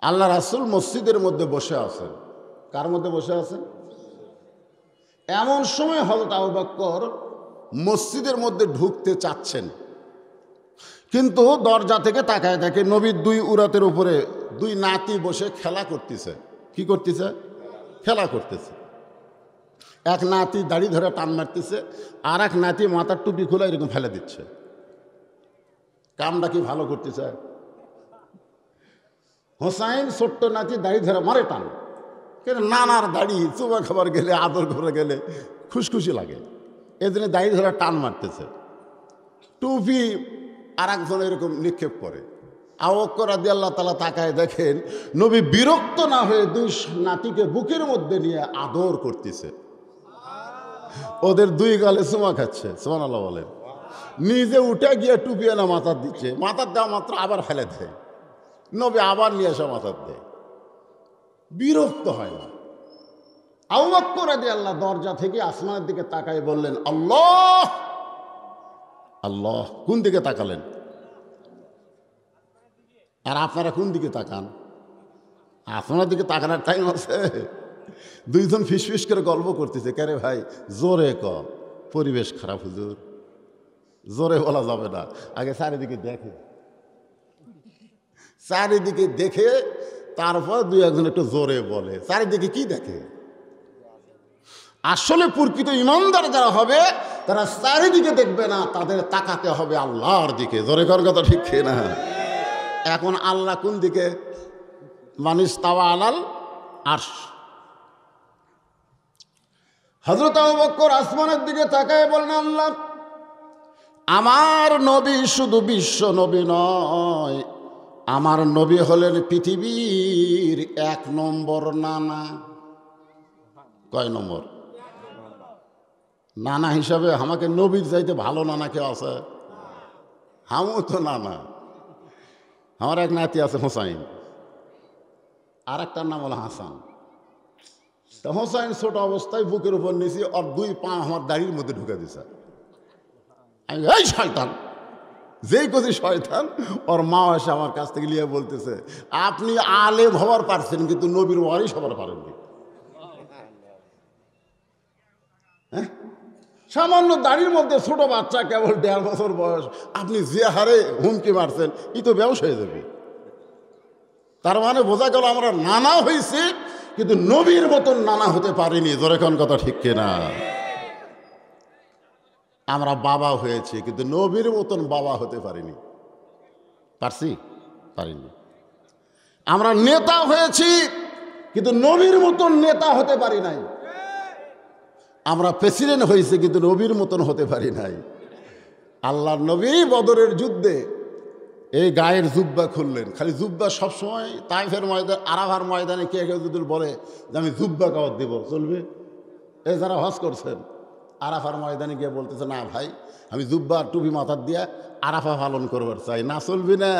আল্লাহ রাসূল মসজিদের মধ্যে বসে আছেন। কার মধ্যে বসে আছেন? এমন সময় হযরত আবু বকর মসজিদের মধ্যে ঢুকতে চাচ্ছেন, কিন্তু দরজা থেকে তাকায় দেখে নবীর দুই উরাতের উপরে দুই নাতি বসে খেলা করতেছে। কি করতেছে? খেলা করতেছে। এক নাতি দাড়ি ধরে টান মারতেছে, আর এক নাতি মাথার টুপি খোলা এরকম ফেলে দিচ্ছে। কামটা কি ভালো করতেছে? হোসাইন ছোট্ট নাতি দাড়ি ধরে মারে টান, কিন্তু নানার দাড়ি চুমা খাবার গেলে আদর করে গেলে খুশখুশি লাগে, এজন্য দাড়ি ধরে টান মারতেছে। টুপি আর একজন এরকম নিক্ষেপ করে। আবু বকর রাদিয়াল্লাহু তাআলা তাকায় দেখেন নবী বিরক্ত না হয়ে দুই নাতিকে বুকের মধ্যে নিয়ে আদর করতেছে, ওদের দুই গালে চুমা খাচ্ছে। সুবহানাল্লাহ বলেন। নিজে উঠে গিয়ে টুপি এনে মাথার দিচ্ছে, মাথার দেওয়া মাত্র আবার ফেলে দেয়, নবী আবার নিয়ে এসে মাথার দেয়, বিরক্ত হয় না। আবু বকর রাদিয়াল্লাহু দরজা থেকে আসমানের দিকে তাকায় বললেন, আল্লাহ আল্লাহ। কোন দিকে তাকালেন? আর আপনারা কোন দিকে তাকান? আসমানের দিকে তাকানোর টাইম আছে? দুইজন ফিসফিস করে গল্প করতেছে। কেরে ভাই জোরে ক, পরিবেশ খারাপ হুজুর, জোরে বলা যাবে না, আগে চারিদিকে দেখে, চারিদিকে দেখে তারপর দুই একজন একটু জোরে বলে। চারিদিকে কি দেখে? আসলে প্রকৃত ইমানদার যারা হবে তারা চারিদিকে দেখবে না, তাদের তাকাতে হবে আল্লাহর দিকে। জোরে কর কথা, ঠিক না? এখন আল্লাহ কোন দিকে? মানিস তাওয়া আলাল আরশ। হযরত আবু বকর আসমানের দিকে তাকায় বলেন, আল্লাহ আমার নবী শুধু বিশ্ব নবী নয়, আমার নবী হলেন পৃথিবীর 1 নম্বর নানা। কয় নম্বর? নানা হিসাবে আমাকে নবীর চাইতে ভালো নানা কেউ আছে? আমও তো নানা। আমার এক নাতি আছে হোসাইন, আর একটার নাম হলো হাসান। তা হোসাইন ছোট অবস্থায় বুকের উপর নিয়েছি, আর 2 পা আমার দাড়ির মধ্যে ঢুকে দিছে। আমি এই শয়তান, যেই কছি শয়তান, ওর মা এসে আমার কাছ থেকে নিয়ে বলতেছে, আপনি আলেম হওয়ার পারছেন কিন্তু নবীর ওয়ারিস হবার পারেননি। হ্যাঁ, সামান্য দাড়ির মধ্যে ছোট বাচ্চা, কেবল 1.5 বছর বয়স, আপনি যে হারে হুমকি মারছেন, ই তো বেউস হয়ে যাবে। তার মানে বোঝা গেল আমরা নানা হয়েছি কিন্তু নবীর মতন নানা হতে পারিনি। জোরে কোন কথা, ঠিক কিনা? আমরা বাবা হয়েছি কিন্তু নবীর মতন বাবা হতে পারিনি। পারছি? পারিনি। আমরা নেতা হয়েছি কিন্তু নবীর মতন নেতা হতে পারি নাই। আমরা প্রেসিডেন্ট হয়েছি কিন্তু নবীর মতন হতে পারি নাই। আল্লাহর নবী বদরের যুদ্ধে এই গায়ের জুব্বা খুললেন। খালি জুব্বা সবসময় তাইফের ময়দান, আরাফার ময়দানে কে কেউ যদি বলে যে আমি জুব্বা কাওয়াত দিব, চলবে? এই যারা হজ করছেন আরাফার ময়দানে গিয়ে বলতেছে, না ভাই আমি জুব্বা টুপি মাথার দিয়ে আরাফা পালন করবার চাই, না চলবি না,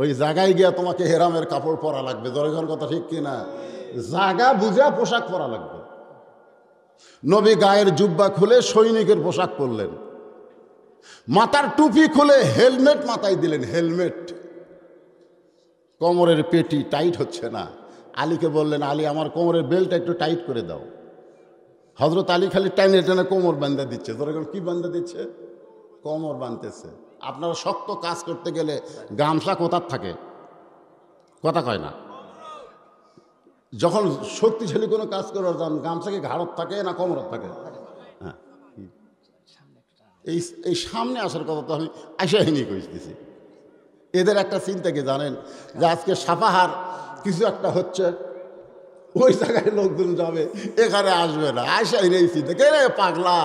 ওই জায়গায় গিয়া তোমাকে হেরামের কাপড় পরা লাগবে। জনগণ কথা, ঠিক কিনা? জায়গা বুঝা পোশাক পরা লাগবে। নবী গায়ের জুব্বা খুলে সৈনিকের পোশাক পরলেন, মাথার টুপি খুলে হেলমেট মাথায় দিলেন। হেলমেট, কোমরের পেটি টাইট হচ্ছে না। আলীকে বললেন, আলী আমার কোমরের বেল্টটা একটু টাইট করে দাও। হযরত আলী খালি টাইনে টেনে কোমর বান্ধা দিচ্ছে। ধরে কি বান্ধা দিচ্ছে? কোমর বাঁধতেছে। আপনারা শক্ত কাজ করতে গেলে গামছা কোথার থাকে? কথা কয় না। যখন শক্তিশালী কোনো কাজ করার যান, গামছা কি ঘাড়ত থাকে না কোমরত থাকে? হ্যাঁ, এই সামনে আসার কথা তো আমি আশাহীনই কইতেছি। এদের একটা চিন্তা কি জানেন, যে আজকে সাফাহার কিছু একটা হচ্ছে, ওই জায়গায় লোকজন যাবে, এখানে আসবে না। আশাহীন এই চিন্তা। কে রে পাগলা?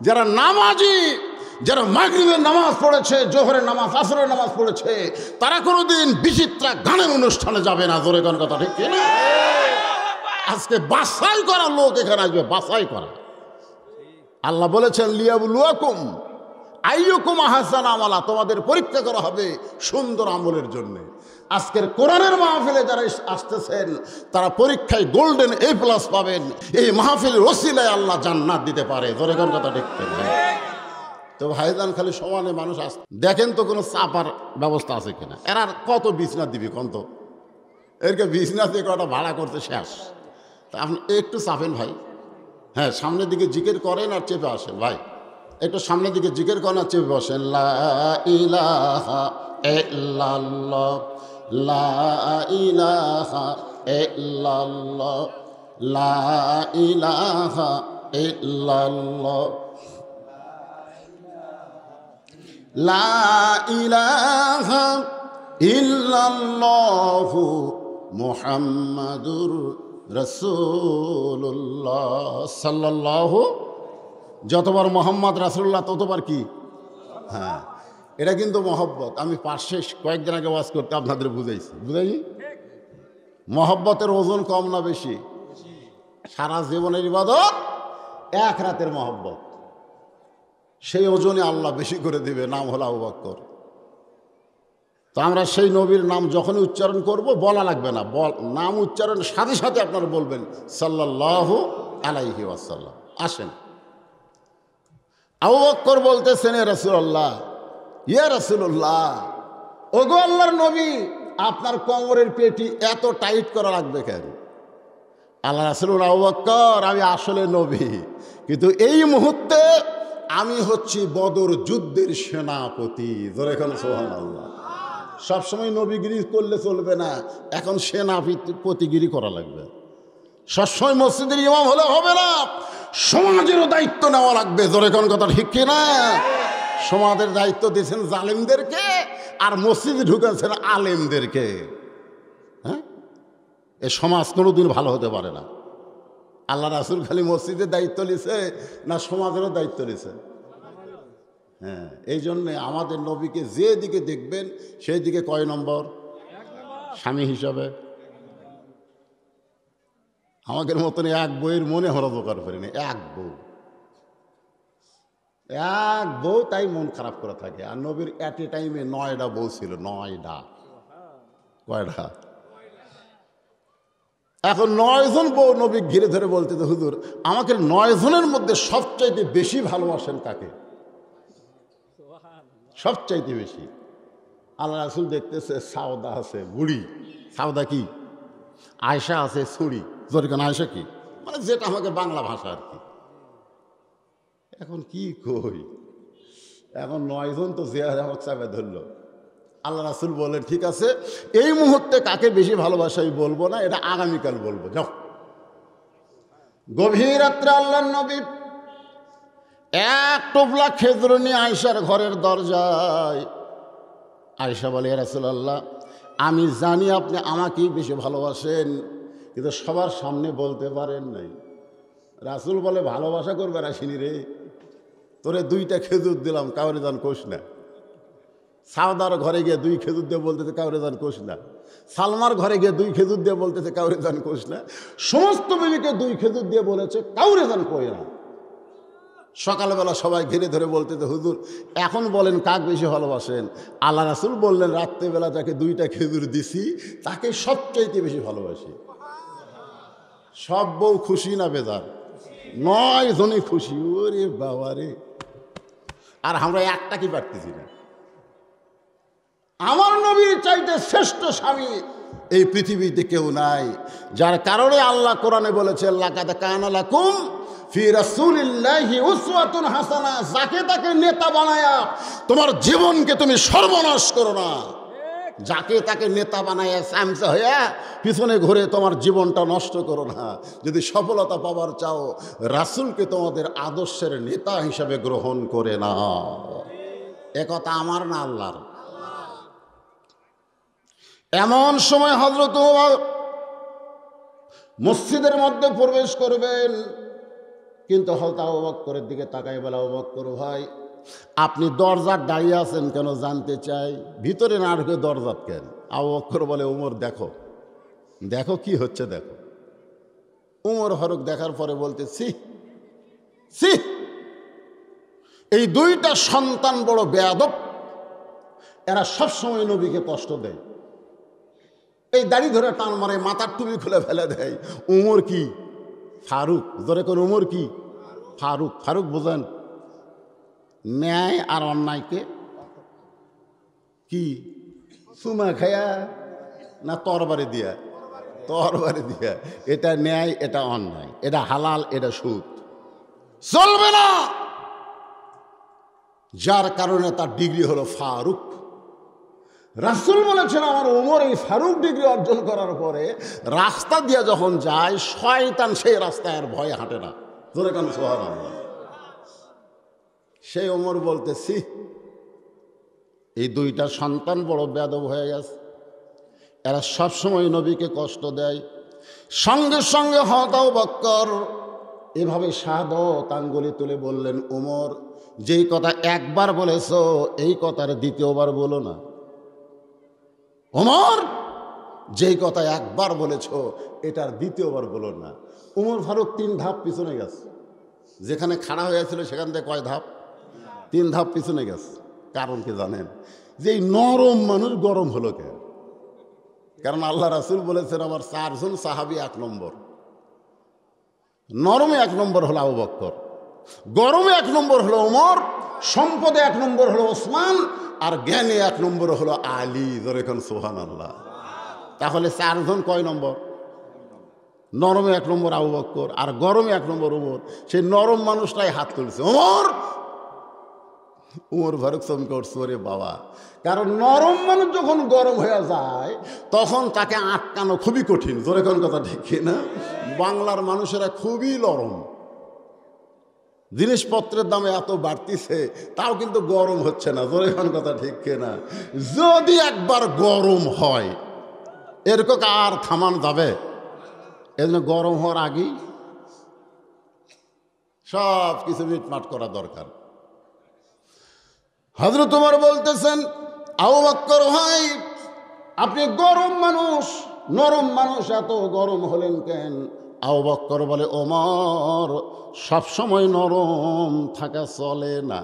যারা নামাজি, যারা মাগরিবের নামাজ পড়েছে, জোহরের নামাজ, আসরের নামাজ পড়েছে, তারা কোনোদিন বিচিত্রা গানের অনুষ্ঠানে যাবে না। জোরে কোন কথা, ঠিক কিনা? আজকে বাছাই করা লোক এখানে আসবে, বাছাই করা। আল্লাহ বলেছেন, লিয়াবলুয়াকুম আইয়ুকুম আহসানু আমালা, তোমাদের পরীক্ষা করা হবে সুন্দর আমলের জন্য। আজকের কোরআনের মাহফিলে যারা আসতেছেন তারা পরীক্ষায় গোল্ডেন A+ পাবেন। এই মাহফিলের ওসিলায় আল্লাহ জান্নাত দিতে পারে। জোরে কোন কথা, ঠিক কিনা? তো ভাইজান খালি সমানে মানুষ দেখেন তো কোনো চাপার ব্যবস্থা আছে কিনা? এরা কত বিছনা দিবি কন্ত? এরকে বিজনেস দিয়ে কটা ভাড়া করতে শেষ। তা আপনি একটু চাপেন ভাই, হ্যাঁ সামনের দিকে জিকির করেন আর চেপে আসেন ভাই, একটু সামনের দিকে জিকির করেন আর চেপে বসেন। লা ইলাহা ইল্লাল্লাহ, লা ইলাহা ইল্লাল্লাহ, লা ইলাহা ইল্লাল্লাহ, লা ইলাহা ইল্লাল্লাহু মুহাম্মাদুর রাসূলুল্লাহ সাল্লাল্লাহু। যতবার মোহাম্মদ রাসূলুল্লাহ ততবার কি? হ্যাঁ, এটা কিন্তু মহব্বত। আমি পাশে কয়েকদিন আগে ওয়াজ করতে আপনাদের বুঝাইনি? মহব্বতের ওজন কম না বেশি? সারা জীবনের ইবাদত এক রাতের মহব্বত, সেই ওজনে আল্লাহ বেশি করে দিবে। নাম হলো আবু বকর। তো আমরা সেই নবীর নাম যখনই উচ্চারণ করব বলা লাগবে না, নাম উচ্চারণের সাথে সাথে আপনারা বলবেন সাল্লাল্লাহু আলাইহি ওয়াসাল্লাম। আসেন, আবু বকর বলতেছেন ইয়া রাসূলুল্লাহ, ইয়া রাসূলুল্লাহ, ওগো আল্লাহর নবী, আপনার কোমরের পেটি এত টাইট করা লাগবে কেন? আল্লাহ রাসূল, আবু বকর, আমি আসলে নবী, কিন্তু এই মুহূর্তে আমি হচ্ছি বদর যুদ্ধের সেনাপতি। জোরে বলেন সুবহানাল্লাহ। সবসময় নবীগিরি করলে চলবে না, এখন সেনাপতিগিরি করা লাগবে। সবসময় মসজিদের ইমাম হলে হবে না, সমাজেরও দায়িত্ব নেওয়া লাগবে। জোরে কোন কথা ঠিক কিনা? সমাজের দায়িত্ব দিয়েছেন জালেমদেরকে, আর মসজিদে ঢুকেছেন আলেমদেরকে। হ্যাঁ, এ সমাজ কোনোদিন ভালো হতে পারে না। আল্লাহ রাসূল খালি মসজিদের দায়িত্ব নিছে না সমাজেরও দায়িত্ব নিছে? হ্যাঁ, এই জন্যে আমাদের নবীকে যে দিকে দেখবেন সেই দিকে কয় নম্বর? স্বামী হিসাবে। আমাদের মতন এক বইয়ের মনে হওয়ার দরকার করিনি। এক বউ তাই মন খারাপ করে থাকে। আর নবীর অ্যাট এ টাইমে 9টা বউ ছিল। 9টা। কয়টা? এখন 9 জন বউ নবী ঘিরে ধরে বলতে, হুজুর আমাকে 9 জনের মধ্যে সবচাইতে বেশি ভালোবাসেন কাকে? সবচাইতে বেশি। আল্লাহ রাসূল দেখতেছে সাউদা আছে বুড়ি, সাউদা কি? আয়েশা আছে ছুরি। জরিকান আয়েশা কি? মানে যেটা আমাকে বাংলা ভাষা আর কি। এখন কি কই, এখন 9 জন তো জিয়ারা চাপে ধরল। আল্লাহ রাসূল বলেন, ঠিক আছে, এই মুহূর্তে কাকে বেশি ভালোবাসাই বলবো না, এটা আগামীকাল বলবো, যাও। গভীর রাত্রে আল্লাহর নবী এক টোপলা খেজুর নিয়ে আয়েশার ঘরের দরজায়। আয়েশা বলে, ইয়া রাসূলুল্লাহ, আমি জানি আপনি আমাকেই বেশি ভালোবাসেন, কিন্তু সবার সামনে বলতে পারেন নাই। রাসূল বলে, ভালোবাসা করবে আসিনি রে, তোরে 2টা খেজুর দিলাম, কাউরে জান কোষ না। সাউদার ঘরে গিয়ে 2 খেজুর দিয়ে বলতেছে, কাউরে জান কোষ না। সালমার ঘরে গিয়ে 2 খেজুর দিয়ে বলতেছে, কাউরে জান কোষ না। সমস্ত বিবিকে 2 খেজুর দিয়ে বলেছে, কাউরে জান কই না। সকালবেলা সবাই ঘিরে ধরে বলতেছে, হুজুর এখন বলেন কাক বেশি ভালোবাসেন? আল্লাহ রাসূল বললেন, রাত্রেবেলা যাকে 2টা খেজুর দিছি তাকে সবচাইতে বেশি ভালোবাসি। সব বউ খুশি না বেজার? 9 জনই খুশি। ওরে বাবা রে, আর আমরা একটা কি পারতেছি না। আমার নবীর চাইতে শ্রেষ্ঠ স্বামী এই পৃথিবীতে কেউ নাই, যার কারণে আল্লাহ কোরআনে বলেছে, লাকাদ কানা লাকুম ফি রাসূলিল্লাহি উসওয়াতুন হাসানা। যাকে তাকে নেতা বানায়া তোমার জীবনকে তুমি সর্বনাশ করো না। যাকে তাকে নেতা বানায়া স্যামসা হইয়া পিছনে ঘুরে তোমার জীবনটা নষ্ট করো না। যদি সফলতা পাবার চাও, রাসূলকে তোমাদের আদর্শের নেতা হিসাবে গ্রহণ করে না। একথা আমার না আল্লাহর। এমন সময় হযরত ওমর মসজিদের মধ্যে প্রবেশ করবেন, কিন্তু হযরত আবু বকরের দিকে তাকাই বলে, আবু বকর ভাই, আপনি দরজার দাঁড়িয়ে আছেন কেন জানতে চাই? ভিতরে না ঢুকে দরজাত কেন? আবু বকর বলে, ওমর দেখো দেখো কি হচ্ছে দেখো। ওমর ফারুক দেখার পরে বলতে, ছি, এই 2টা সন্তান বড় বেয়াদব, এরা সবসময় নবীকে কষ্ট দেয়। এই দাড়ি ধরে টান মারে, মাথার টুপি খুলে ফেলে দেয়। ওমর কি? ফারুক। ধরে কোন ওমর কি? ফারুক। ফারুক বোঝেন? ন্যায় আর অন্যায়কে কি চুমা খায়া না তরবারি দিয়া? তরবারি দিয়ে। এটা ন্যায়, এটা অন্যায়, এটা হালাল, এটা সুদ, চলবে না। যার কারণে তার ডিগ্রি হলো ফারুক। রাসূল বলেছেন আমার ওমর এই ফারুক ডিগ্রি অর্জন করার পরে রাস্তা দিয়ে যখন যায় শয়তান সেই রাস্তায় আর ভয়ে হাঁটে না। জোরে কেন সুবহানাল্লাহ। সেই ওমর বলতেছি এই দুইটা সন্তান বড় বেয়াদব হয়ে গেছে, এরা সবসময় নবীকে কষ্ট দেয়। সঙ্গে সঙ্গে হযরত আবু বকর এভাবে শাহাদত আঙ্গুলি তুলে বললেন, ওমর যেই কথা একবার বলেছো এই কথার দ্বিতীয়বার বলো না। ওমর যেই কথা একবার বলেছ এটার দ্বিতীয়বার বলো না। ওমর ফারুক 3 ধাপ পিছনে গেছে। যেখানে খাড়া হয়েছিল সেখান থেকে কয় ধাপ? 3 ধাপ পিছনে গেছে। কারণ কি জানেন? যে এই নরম মানুষ গরম হলো কেন? কারণ আল্লাহ রাসূল বলেছেন আমার 4 জন সাহাবী 1 নম্বর। নরমে 1 নম্বর হলো আবু বকর, গরমে 1 নম্বর হলো ওমর, সম্পদে 1 নম্বর হলো ওসমান, আর জ্ঞানে 1 নম্বর হলো আলী। যেরকম সুবহানাল্লাহ। তাহলে 4 জন কয় নম্বর? নরমে 1 নম্বর আবু বকর আর গরমে 1 নম্বর ওমর। সেই নরম মানুষটাই হাত তুলছে, ওমর। উমর ফারুক চমকে উঠছে, ওরে বাবা। কারণ নরম মানুষ যখন গরম হয়ে যায় তখন তাকে আটকানো খুবই কঠিন। জোরে কোন কথা ঠিক না? বাংলার মানুষেরা খুবই নরম। জিনিসপত্রের দামে এত বাড়তিছে তাও কিন্তু গরম হচ্ছে না। জোরে কোন কথা ঠিক না? যদি একবার গরম হয় এরকম আর থামান যাবে? এজন্য গরম হওয়ার আগেই সব কিছু মিটমাট করা দরকার। হযরত ওমর বলতেছেন, আবু বকর ভাই আপনি গরম মানুষ, নরম মানুষ, এত গরম হলেন কেন? আবু বকর বলে, ওমর সবসময় নরম থাকা চলে না,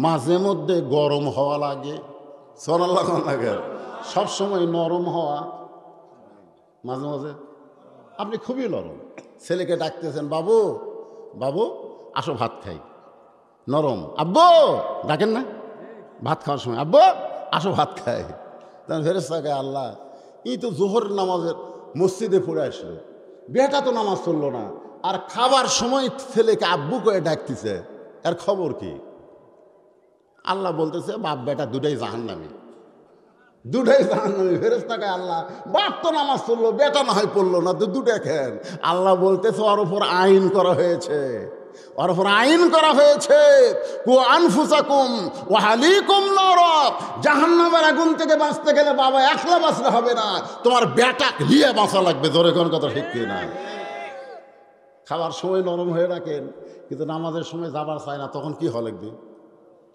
মাঝে মধ্যে গরম হওয়া লাগে। সুবহানাল্লাহ লাগে। সবসময় নরম হওয়া, মাঝে মাঝে আপনি খুবই নরম। ছেলেকে ডাকতেছেন, বাবু বাবু আসো ভাত খাই। নরম। আব্বু ডাকেন না ভাত খাওয়ার সময়, আব্বু আসো ভাত খাই। তখন ফেরেশতাকে, আল্লাহ এই তো জোহর নামাজের মসজিদে পড়ে আসলো, বেটা তো নামাজ চললো না, আর খাবার সময় ছেলেকে আব্বু করে ডাকতেছে, এর খবর কি? আল্লাহ বলতেছে, বাপ বেটা দুটাই জাহান্নামী, দুটাই জাহান্নামী। ফেরেশতাকে, আল্লাহ বাপ তো নামাজ পড়লো, বেটা না হয় পড়লো না, তো দুটা খেন। আল্লাহ বলতেছে, ওর উপর আইন করা হয়েছে, ওর উপর আইন করা হয়েছে, কু আনফুসাকুম ওয়া আহলিকুম নার। জাহান্নামের আগুন থেকে বাঁচতে গেলে বাবা একলা বাঁচলে হবে না, তোমার বেটা নিয়ে বাঁচা লাগবে। জোরে কোন কথা ঠিক কি না? খাবার সময় নরম হয়ে রাখেন, কিন্তু নামাজের সময় যাবার চায় না, তখন কি হওয়া লাগবে?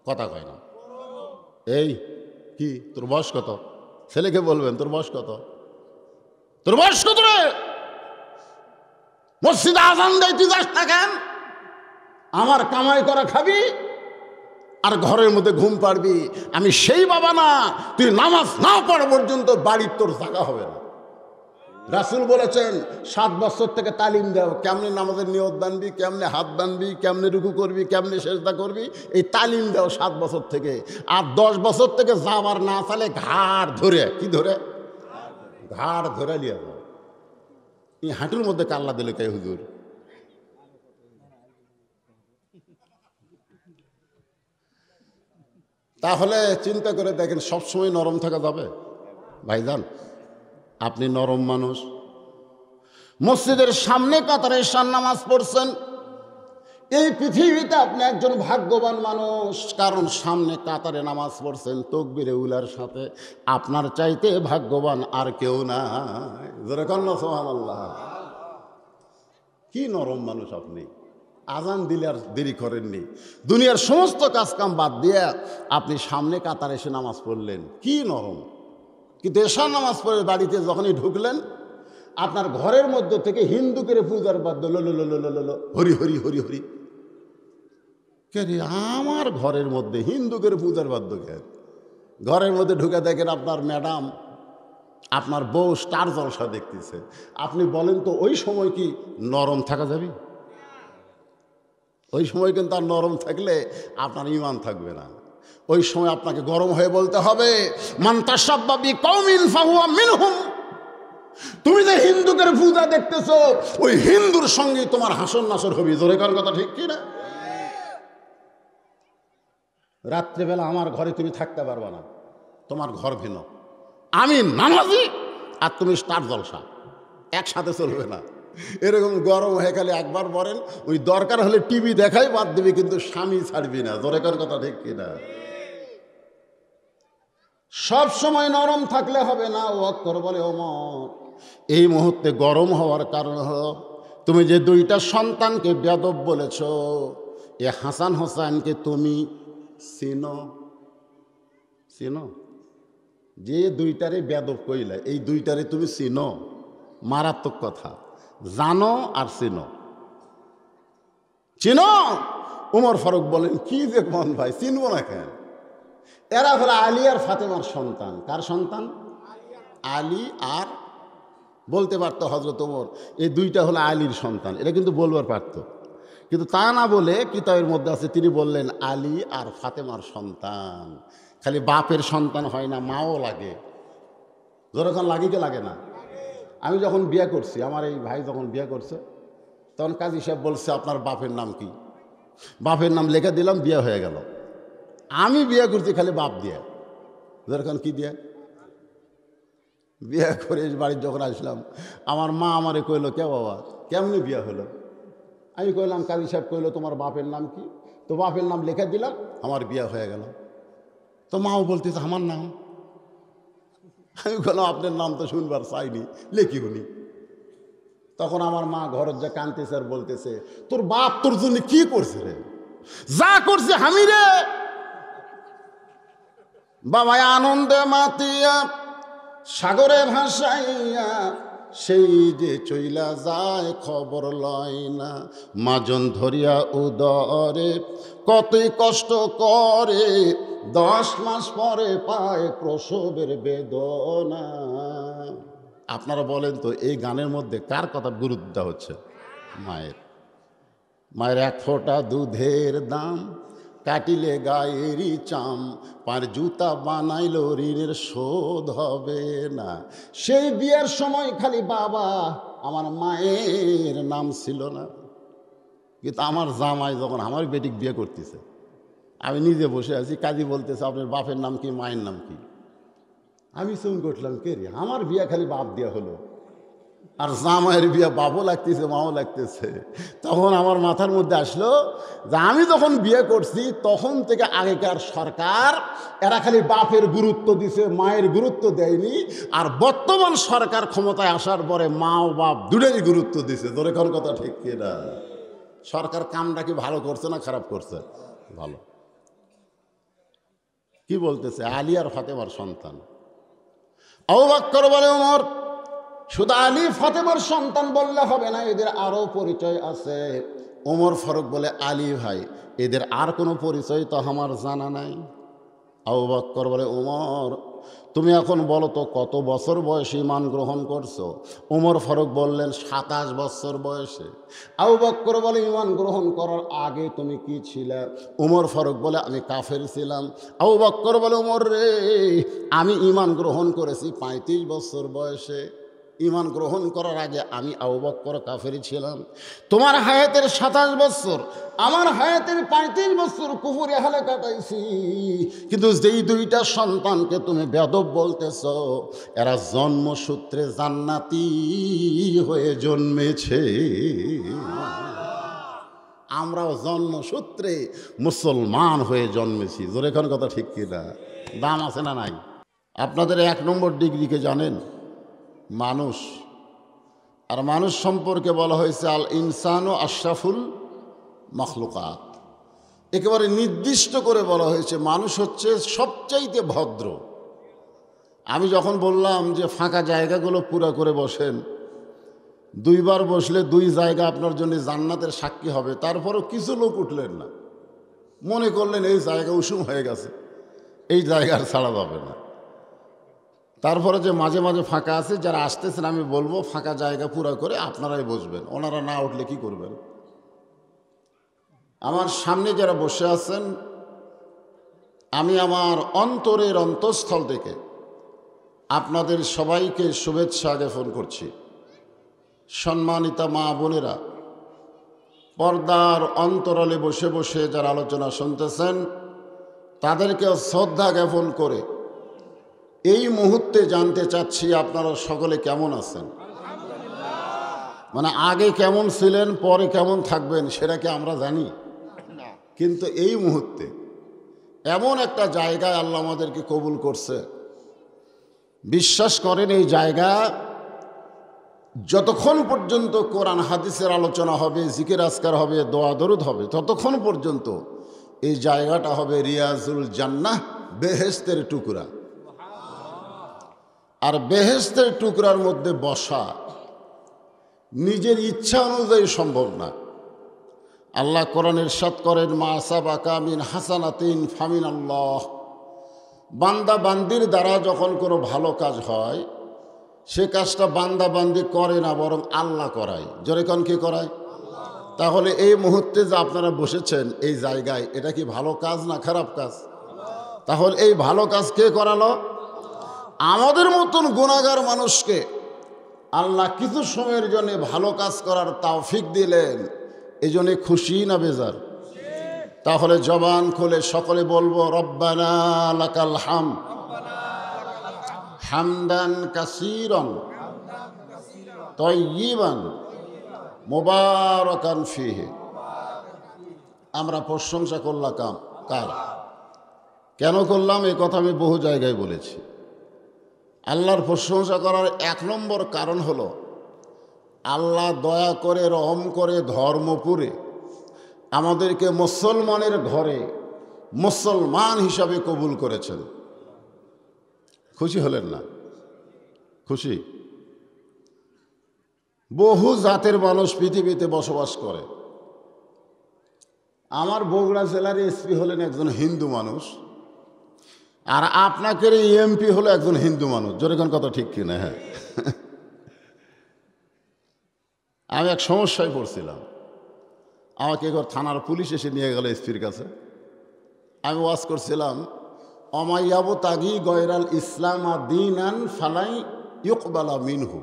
কথা কয় না। এই কি তোর বয়স কত? ছেলেকে বলবেন তোর বয়স কত? তোর বয়স কত রে? মসজিদে আজান দেয় তুই যাস না কেন? আমার কামাই করা খাবি আর ঘরের মধ্যে ঘুম পাড়বি। আমি সেই বাবা না, তুই নামাজ না পড়া পর্যন্ত বাড়ির তোর জায়গা হবে না। রাসূল বলেছেন 7 বছর থেকে তালিম দাও, কেমনে নামাজের নিয়ত বানবি, কেমনে হাত বানবি, কেমনে রুকু করবি, কেমনে সেজদা করবি, এই তালিম দাও 7 বছর থেকে। আর 10 বছর থেকে যাবার না চালে ঘাড় ধরে, কি ধরে? ঘাড় ধরে নিয়ে যাও। এই হাঁটুর মধ্যে কাল্লা দিলে কে হুজুর? তাহলে চিন্তা করে দেখেন, সবসময় নরম থাকা যাবে? ভাইজান আপনি নরম মানুষ, মসজিদের সামনে কাতারে ঈশার নামাজ পড়ছেন, এই পৃথিবীতে আপনি একজন ভাগ্যবান মানুষ, কারণ সামনে কাতারে নামাজ পড়ছেন তাকবীরে উলার সাথে। আপনার চাইতে ভাগ্যবান আর কেউ নাই। জোরে কন্যা সুবহানাল্লাহ। কি নরম মানুষ আপনি! আজান দিলে আর দেরি করেননি, দুনিয়ার সমস্ত কাজকাম বাদ দিয়ে আপনি সামনে কাতারে এসে নামাজ পড়লেন, কি নরম। কিন্তু এশার নামাজ পড়ে বাড়িতে যখনই ঢুকলেন, আপনার ঘরের মধ্য থেকে হিন্দুকের পূজার বাদ্য লো লো লো লো লো লো হরি হরি হরি হরি। কে রে? আমার ঘরের মধ্যে হিন্দুকের পূজার বাদ্য কে? ঘরের মধ্যে ঢুকে দেখেন আপনার ম্যাডাম, আপনার বউ স্টার জলসা দেখতেছে। আপনি বলেন তো ওই সময় কি নরম থাকা যাবে? ওই সময় কিন্তু আর নরম থাকলে আপনার ঈমান থাকবে না। ওই সময় আপনাকে গরম হয়ে বলতে হবে, মান তাশাব্বা বিকওমিন ফাহুয়া মিনহুম। তুমি যে হিন্দুদের পূজা দেখতেছো, ওই হিন্দুর সঙ্গে তোমার হাসন নাসর হবে। জোরে কার কথা ঠিক কি না? রাত্রেবেলা আমার ঘরে তুমি থাকতে পারবা না, তোমার ঘর ভিন্ন। আমি নামাজি আর তুমি স্টার জলসা, একসাথে চলবে না। এরকম গরম হয়ে গেলে একবার বলেন, ওই দরকার হলে টিভি দেখাই বাদ দিবি, কিন্তু স্বামী ছাড়বি না। জোরে কার কথা ঠিক কিনা? সব সময় নরম থাকলে হবে না। ও অক্ষর বলে, ওমর এই মুহূর্তে গরম হওয়ার কারণ হলো তুমি যে দুইটা সন্তানকে বেয়াদব বলেছ, এ হাসান হোসেনকে তুমি চিনো? চিনো? যে দুইটারে বেয়াদব কইলা, এই দুইটারে তুমি চিনো? মারাত্মক কথা। জানো আর চিনো। চিনো? উমর ফারুক বলেন, কি যে মন ভাই, চিনবো না কেন? এরা হলো আলী আর ফাতেমার সন্তান। কার সন্তান? আলী আর, বলতে পারতো হযরত ওমর এই দুইটা হলো আলীর সন্তান, এটা কিন্তু বলবার পারত, কিন্তু তা না বলে কিতাবের মধ্যে আছে তিনি বললেন আলী আর ফাতেমার সন্তান। খালি বাপের সন্তান হয় না, মাও লাগে। যখন লাগে কি লাগে না? আমি যখন বিয়ে করছি, আমার এই ভাই যখন বিয়ে করছে, তখন কাজী সাহেব বলছে আপনার বাপের নাম কি? বাপের নাম লেখা দিলাম, বিয়ে হয়ে গেল। আমি বিয়ে করছি খালি বাপ দিয়ে। যখন কি দিয়ে বিয়ে করে বাড়ির যখন আসলাম, আমার মা আমারে কইলো, কে বাবা কেমনি বিয়ে হলো? আমি কইলাম কাজী সাহেব কইলো তোমার বাপের নাম কি? তো বাপের নাম লেখা দিলাম, আমার বিয়ে হয়ে গেল। তো মাও বলতেছে আমার নাম। আমি বললাম আপনার নাম তো শুনবার চাইনি, লেখি উনি। তখন আমার মা ঘরের যা কাঁদতেছে আর বলতেছে, তোর বাপ তোর জন্য কি করছে রে? যা করছে আমি রে। বাবায় আনন্দে মাতিয়া সাগরে ভাসাইয়া সেই যে চইলা যায় খবর লয় না। মাজন ধরিয়া উদরে কতই কষ্ট করে, 10 মাস পরে পায় প্রসবের বেদনা। আপনারা বলেন তো এই গানের মধ্যে কার কথা গুরুত্ব দেওয়া হচ্ছে? মায়ের। মায়ের এক ফোঁটা দুধের দাম কাটিলে গায়েরই চাম, পার জুতা বানাইল ঋণের শোধ হবে না। সেই বিয়ের সময় খালি বাবা, আমার মায়ের নাম ছিল না। কিন্তু আমার জামাই যখন আমার বেটিক বিয়ে করতেছে, আমি নিজে বসে আছি, কাজী বলতেছে আপনার বাপের নাম কি, মায়ের নাম কি? আমি চমকে উঠলাম, কে রে, আমার বিয়ে খালি বাপ দেওয়া হলো, আর জামাইয়ের বিয়ে বাপও লাগতেছে মাও লাগতেছে। তখন আমার মাথার মধ্যে আসলো যে আমি যখন বিয়ে করছি তখন থেকে আগেকার সরকার এরা খালি বাপের গুরুত্ব দিছে, মায়ের গুরুত্ব দেয়নি। আর বর্তমান সরকার ক্ষমতায় আসার পরে মা ও বাপ দুটোরই গুরুত্ব দিছে। তোর কোন কথা ঠিক কিনা? সরকার কামটা কি ভালো করছে না খারাপ করছে? ভালো। কি বলতেছে? আলী আর ফাতেমার সন্তান। আবু বকর বলে, ওমর শুধু আলী ফাতেমার সন্তান বললে হবে না, এদের আরও পরিচয় আছে। ওমর ফারুক বলে, আলী ভাই এদের আর কোনো পরিচয় তো আমার জানা নাই। আবু বকর বলে, ওমর তুমি এখন বলো তো কত বছর বয়সে ঈমান গ্রহণ করছো? ওমর ফারুক বললেন 27 বছর বয়সে। আবু বকর বলে, ঈমান গ্রহণ করার আগে তুমি কি ছিলে? ওমর ফারুক বলে, আমি কাফের ছিলাম। আবু বকর বলে, ওমর রে আমি ঈমান গ্রহণ করেছি 35 বছর বয়সে। ঈমান গ্রহণ করার আগে আমি আবু বকর কাফেরই ছিলাম। তোমার হায়াতের 27 বছর, আমার হায়াতের 35 বছর কুফরে হালে কাটাইছি। কিন্তু যেই দুইটা সন্তানকে তুমি বেয়াদব বলতেছ, এরা জন্মসূত্রে জান্নাতি হয়ে জন্মেছে। আমরাও জন্মসূত্রে মুসলমান হয়ে জন্মেছি। জোরে কোন কথা ঠিক কিনা? দাম আছে না নাই? আপনাদের 1 নম্বর ডিগ্রিকে জানেন? মানুষ। আর মানুষ সম্পর্কে বলা হয়েছে আল ইনসানু আশরাফুল মখলুকাত। একেবারে নির্দিষ্ট করে বলা হয়েছে মানুষ হচ্ছে সবচাইতে ভদ্র। আমি যখন বললাম যে ফাঁকা জায়গাগুলো পুরা করে বসেন, 2 বার বসলে 2 জায়গা আপনার জন্য জান্নাতের সাক্ষী হবে, তারপরেও কিছু লোক উঠলেন না, মনে করলেন এই জায়গা উষুম হয়ে গেছে, এই জায়গা আর ছাড়া যাবে না। তারপরে যে মাঝে মাঝে ফাঁকা আছে, যারা আসতেছেন আমি বলবো ফাঁকা জায়গা পুরা করে আপনারাই বসবেন, ওনারা না উঠলে কি করবেন? আমার সামনে যারা বসে আছেন, আমি আমার অন্তরের অন্তঃস্থল থেকে আপনাদের সবাইকে শুভেচ্ছা জ্ঞাপন করছি। সম্মানিতা মা বোনেরা, পর্দার অন্তরালে বসে বসে যারা আলোচনা শুনতেছেন তাদেরকে শ্রদ্ধা জ্ঞাপন করে এই মুহূর্তে জানতে চাচ্ছি আপনারা সকলে কেমন আছেন। মানে আগে কেমন ছিলেন, পরে কেমন থাকবেন সেটা কি আমরা জানি? কিন্তু এই মুহূর্তে এমন একটা জায়গায় আল্লাহ আমাদেরকে কবুল করছে, বিশ্বাস করেন এই জায়গা যতক্ষণ পর্যন্ত কোরআন হাদিসের আলোচনা হবে, জিকির আজকার হবে, দোয়া দরুদ হবে, ততক্ষণ পর্যন্ত এই জায়গাটা হবে রিয়াজুল জান্নাহ, বেহেশতের টুকরা। আর বেহেশতের টুকরার মধ্যে বসা নিজের ইচ্ছা অনুযায়ী সম্ভব না। আল্লাহ কোরআন ইরশাদ করেন, মা সাবাকা মিন হাসানাতিন ফামিন আল্লাহ। বান্দা বান্দির দ্বারা যখন কোনো ভালো কাজ হয় সে কাজটা বান্দা বান্দি করে না, বরং আল্লাহ করায়। জোরে কোন কে করায়? তাহলে এই মুহূর্তে যে আপনারা বসেছেন এই জায়গায়, এটা কি ভালো কাজ না খারাপ কাজ? তাহলে এই ভালো কাজ কে করালো? আমাদের মতন গুনাহগার মানুষকে আল্লাহ কিছু সময়ের জন্য ভালো কাজ করার তৌফিক দিলেন, এই জন্যে খুশি না বেজার? তাহলে জবান খুলে সকলে বলবো, রব্বানা লাকাল হামদ হামদান কাসীরান তাইয়িবান মুবারাকান ফীহি। আমরা প্রশংসা করলাম কার? কেন করলাম? এই কথা আমি বহু জায়গায় বলেছি। আল্লাহর প্রশংসা করার এক নম্বর কারণ হলো আল্লাহ দয়া করে রহম করে ধর্মপুরে আমাদেরকে মুসলমানের ঘরে মুসলমান হিসাবে কবুল করেছেন। খুশি হলেন না? খুশি। বহু জাতের মানুষ পৃথিবীতে বসবাস করে। আমার বগুড়া জেলার এসপি হলেন একজন হিন্দু মানুষ, আর আপনাকে এমপি হলো একজন হিন্দু মানুষ। জোরে কোন কথা ঠিক কিনা? হ্যাঁ। আমি এক সমস্যায় পড়ছিলাম, আমাকে একবার থানার পুলিশ এসে নিয়ে গেল এসপির কাছে। আমি ওয়াজ করছিলাম, অমাইয়াবু তাগি গয়রাল ইসলাম দীনান ফালাই ইউকবালা মিনহু।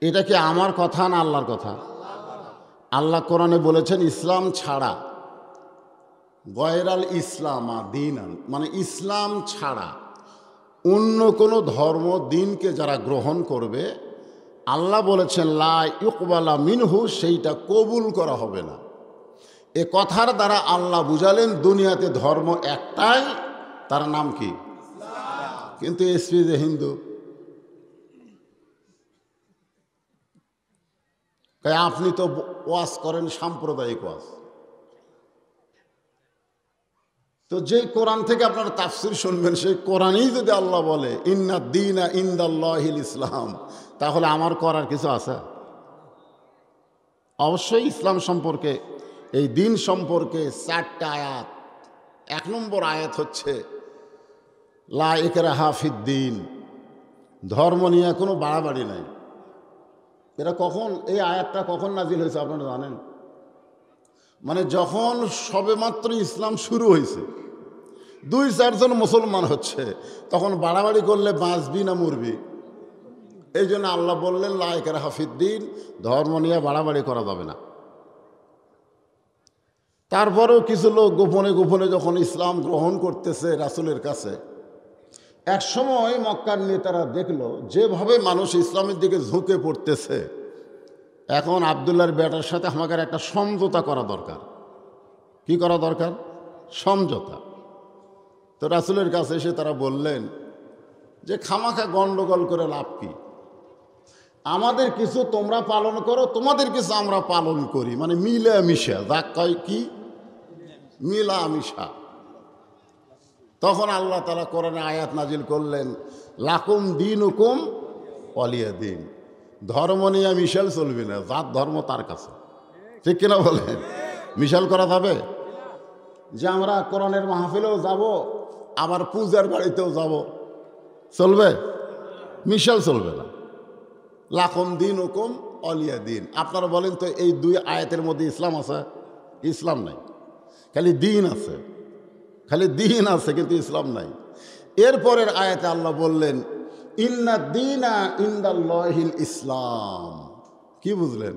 এটা কি আমার কথা না আল্লাহর কথা? আল্লাহ কোরআনে বলেছেন ইসলাম ছাড়া, গয়রাল ইসলাম দীনান মানে ইসলাম ছাড়া অন্য কোনো ধর্ম দিনকে যারা গ্রহণ করবে, আল্লাহ বলেছেন লা ইউকবালা মিনহু, সেইটা কবুল করা হবে না। এ কথার দ্বারা আল্লাহ বুঝালেন দুনিয়াতে ধর্ম একটাই, তার নাম কি? কিন্তু এসপি যে হিন্দু, তাই আপনি তো ওয়াজ করেন সাম্প্রদায়িক ওয়াজ। তো যেই কোরআন থেকে আপনারা তাফসির শুনবেন সেই কোরআনই যদি আল্লাহ বলে ইন্না দীনা ইনদাল্লাহিল ইসলাম, তাহলে আমার করার কিছু আছে? অবশ্যই ইসলাম সম্পর্কে, এই দিন সম্পর্কে 4টা আয়াত। 1 নম্বর আয়াত হচ্ছে লা ইকরাহা ফিদ্দিন, ধর্ম নিয়ে কোনো বাড়াবাড়ি নাই। এটা কখন, এই আয়াতটা কখন নাজিল হয়েছে আপনারা জানেন? মানে যখন সবেমাত্র ইসলাম শুরু হয়েছে, 2-4 জন মুসলমান হচ্ছে, তখন বাড়াবাড়ি করলে বাঁচবি না মরবি? এই জন্য আল্লাহ বললেন লা ইকরাহা ফিদ্দিন, ধর্ম নিয়ে বাড়াবাড়ি করা যাবে না। তারপরেও কিছু লোক গোপনে গোপনে যখন ইসলাম গ্রহণ করতেছে রাসূলের কাছে, এক সময় মক্কার নেতারা দেখলো যেভাবে মানুষ ইসলামের দিকে ঝুঁকে পড়তেছে, এখন আবদুল্লাহর বেটার সাথে আমাদের একটা সমঝোতা করা দরকার। কি করা দরকার? সমঝোতা। তো রাসূলের কাছে এসে তারা বললেন যে খামাখা গন্ডগোল করে লাভ কি? আমাদের কিছু তোমরা পালন করো, তোমাদের কিছু আমরা পালন করি, মানে মিলা মিশা, যা কয় কি মিলা মিশা। তখন আল্লাহ তাআলা কোরআনে আয়াত নাজিল করলেন লাকুম দীনুকুম ওয়ালিয়া দিন, ধর্ম নিয়ে মিশাল চলবে না, যার ধর্ম তার কাছে। ঠিক কিনা বলেন? মিশাল করা যাবে? যে আমরা কোরআনের মাহফিলেও যাব, আবার পূজার বাড়িতেও যাব, চলবে? মিশাল চলবে না। লাকুম দীনুকুম ওয়ালিয়া দিন। আপনারা বলেন তো এই 2 আয়াতের মধ্যে ইসলাম আছে? ইসলাম নাই, খালি দিন আছে, খালি দিন আছে, কিন্তু ইসলাম নাই। এরপরের আয়াতে আল্লাহ বললেন ইন্না দীনা ইনদাল্লাহিল ইসলাম। কি বুঝলেন?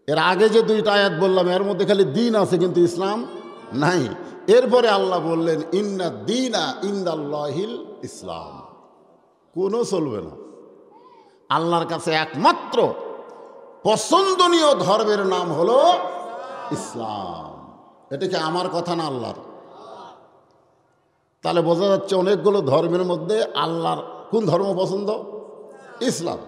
এর আগে যে দুইটা আয়াত বললাম এর মধ্যে খালি দিন আছে কিন্তু ইসলাম নাই। এরপরে আল্লাহ বললেন ইন্না দীনা ইনদাল্লাহিল ইসলাম। কোনো চলবে না। আল্লাহর কাছে একমাত্র পছন্দনীয় ধর্মের নাম হলো ইসলাম। এটা কি আমার কথা না আল্লাহর? তাহলে বোঝা যাচ্ছে অনেকগুলো ধর্মের মধ্যে আল্লাহর কোন ধর্ম পছন্দ? ইসলাম।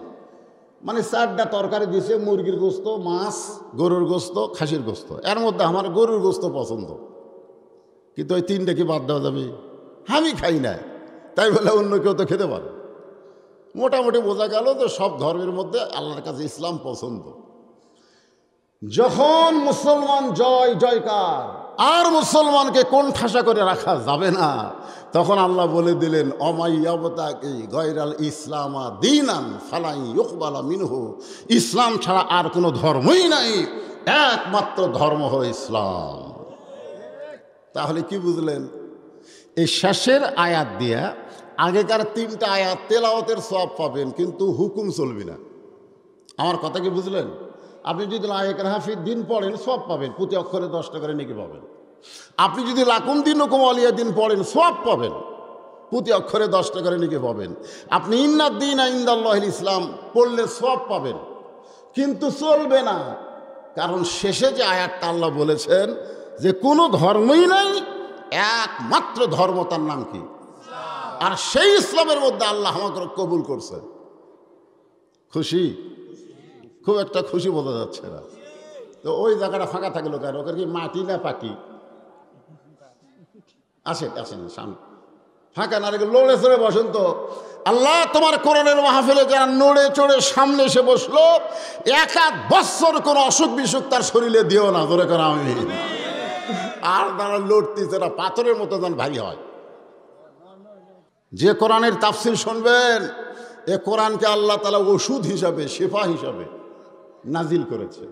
মানে 4টা তরকারি দিছে, মুরগির গোস্ত, মাছ, গরুর গোস্ত, খাসির গোস্ত, এর মধ্যে আমার গরুর গোস্ত পছন্দ, কিন্তু ওই 3টা কি বাদ দেওয়া যাবে? আমি খাই না, তাই বলে অন্য কেউ তো খেতে পারে। মোটামুটি বোঝা গেল যে সব ধর্মের মধ্যে আল্লাহর কাছে ইসলাম পছন্দ। যখন মুসলমান জয় জয়কার, আর মুসলমানকে কোণঠাসা করে রাখা যাবে না, তখন আল্লাহ বলে দিলেন অমাইয়াবতাকি গয়রাল ইসলামা দীনান ফালাই ইউকবালা মিনহু। ইসলাম ছাড়া আর কোনো ধর্মই নাই, একমাত্র ধর্ম হলো ইসলাম। তাহলে কি বুঝলেন? এই শেষের আয়াত দিয়া আগেকার 3টা আয়াত তেলাওয়াতের সওয়াব পাবেন, কিন্তু হুকুম চলবে না। আমার কথা কি বুঝলেন? আপনি যদি লায়েকের হাফিজ দিন পড়েন সওয়াব পাবেন, প্রতি অক্ষরে 10 টাকা করে নেকি পাবেন। আপনি যদি লাকুম দিনুকুম ওয়ালিয়া দিন পড়েন সওয়াব পাবেন, প্রতি অক্ষরে 10 টাকা করে নেকি পাবেন। আপনি ইন্না দীনা ইনদাল্লাহিল ইসলাম পড়লে সওয়াব পাবেন, কিন্তু চলবে না। কারণ শেষে যে আয়াতটা আল্লাহ বলেছেন যে কোনো ধর্মই নাই, একমাত্র ধর্ম, তার নাম কি? আর সেই ইসলামের মধ্যে আল্লাহ আমাকে কবুল করছে। খুশি? খুব একটা খুশি বোঝা যাচ্ছে না। তো ওই জায়গাটা ফাঁকা থাকলো কেন? ওখানে কি মাটি না পাটি? আসেন আসেন সামনে, ফাঁকা না রেখে লড়ে চড়ে বসেন তো। আল্লাহ তোমার কোরআনের মাহফিলে যারা নড়ে চড়ে সামনে এসে বসলো, 1 বছর কোনো অসুখ বিসুখ তার শরীরে দিও না, ধরে করা আমি। আর তারা লড়তি, তারা পাথরের মতো যেন ভারী হয়। যে কোরআনের তাফসীর শুনবেন, এ কোরআনকে আল্লাহ তাআলা ওষুধ হিসাবে, শিফা হিসাবে নাজিল করেছে।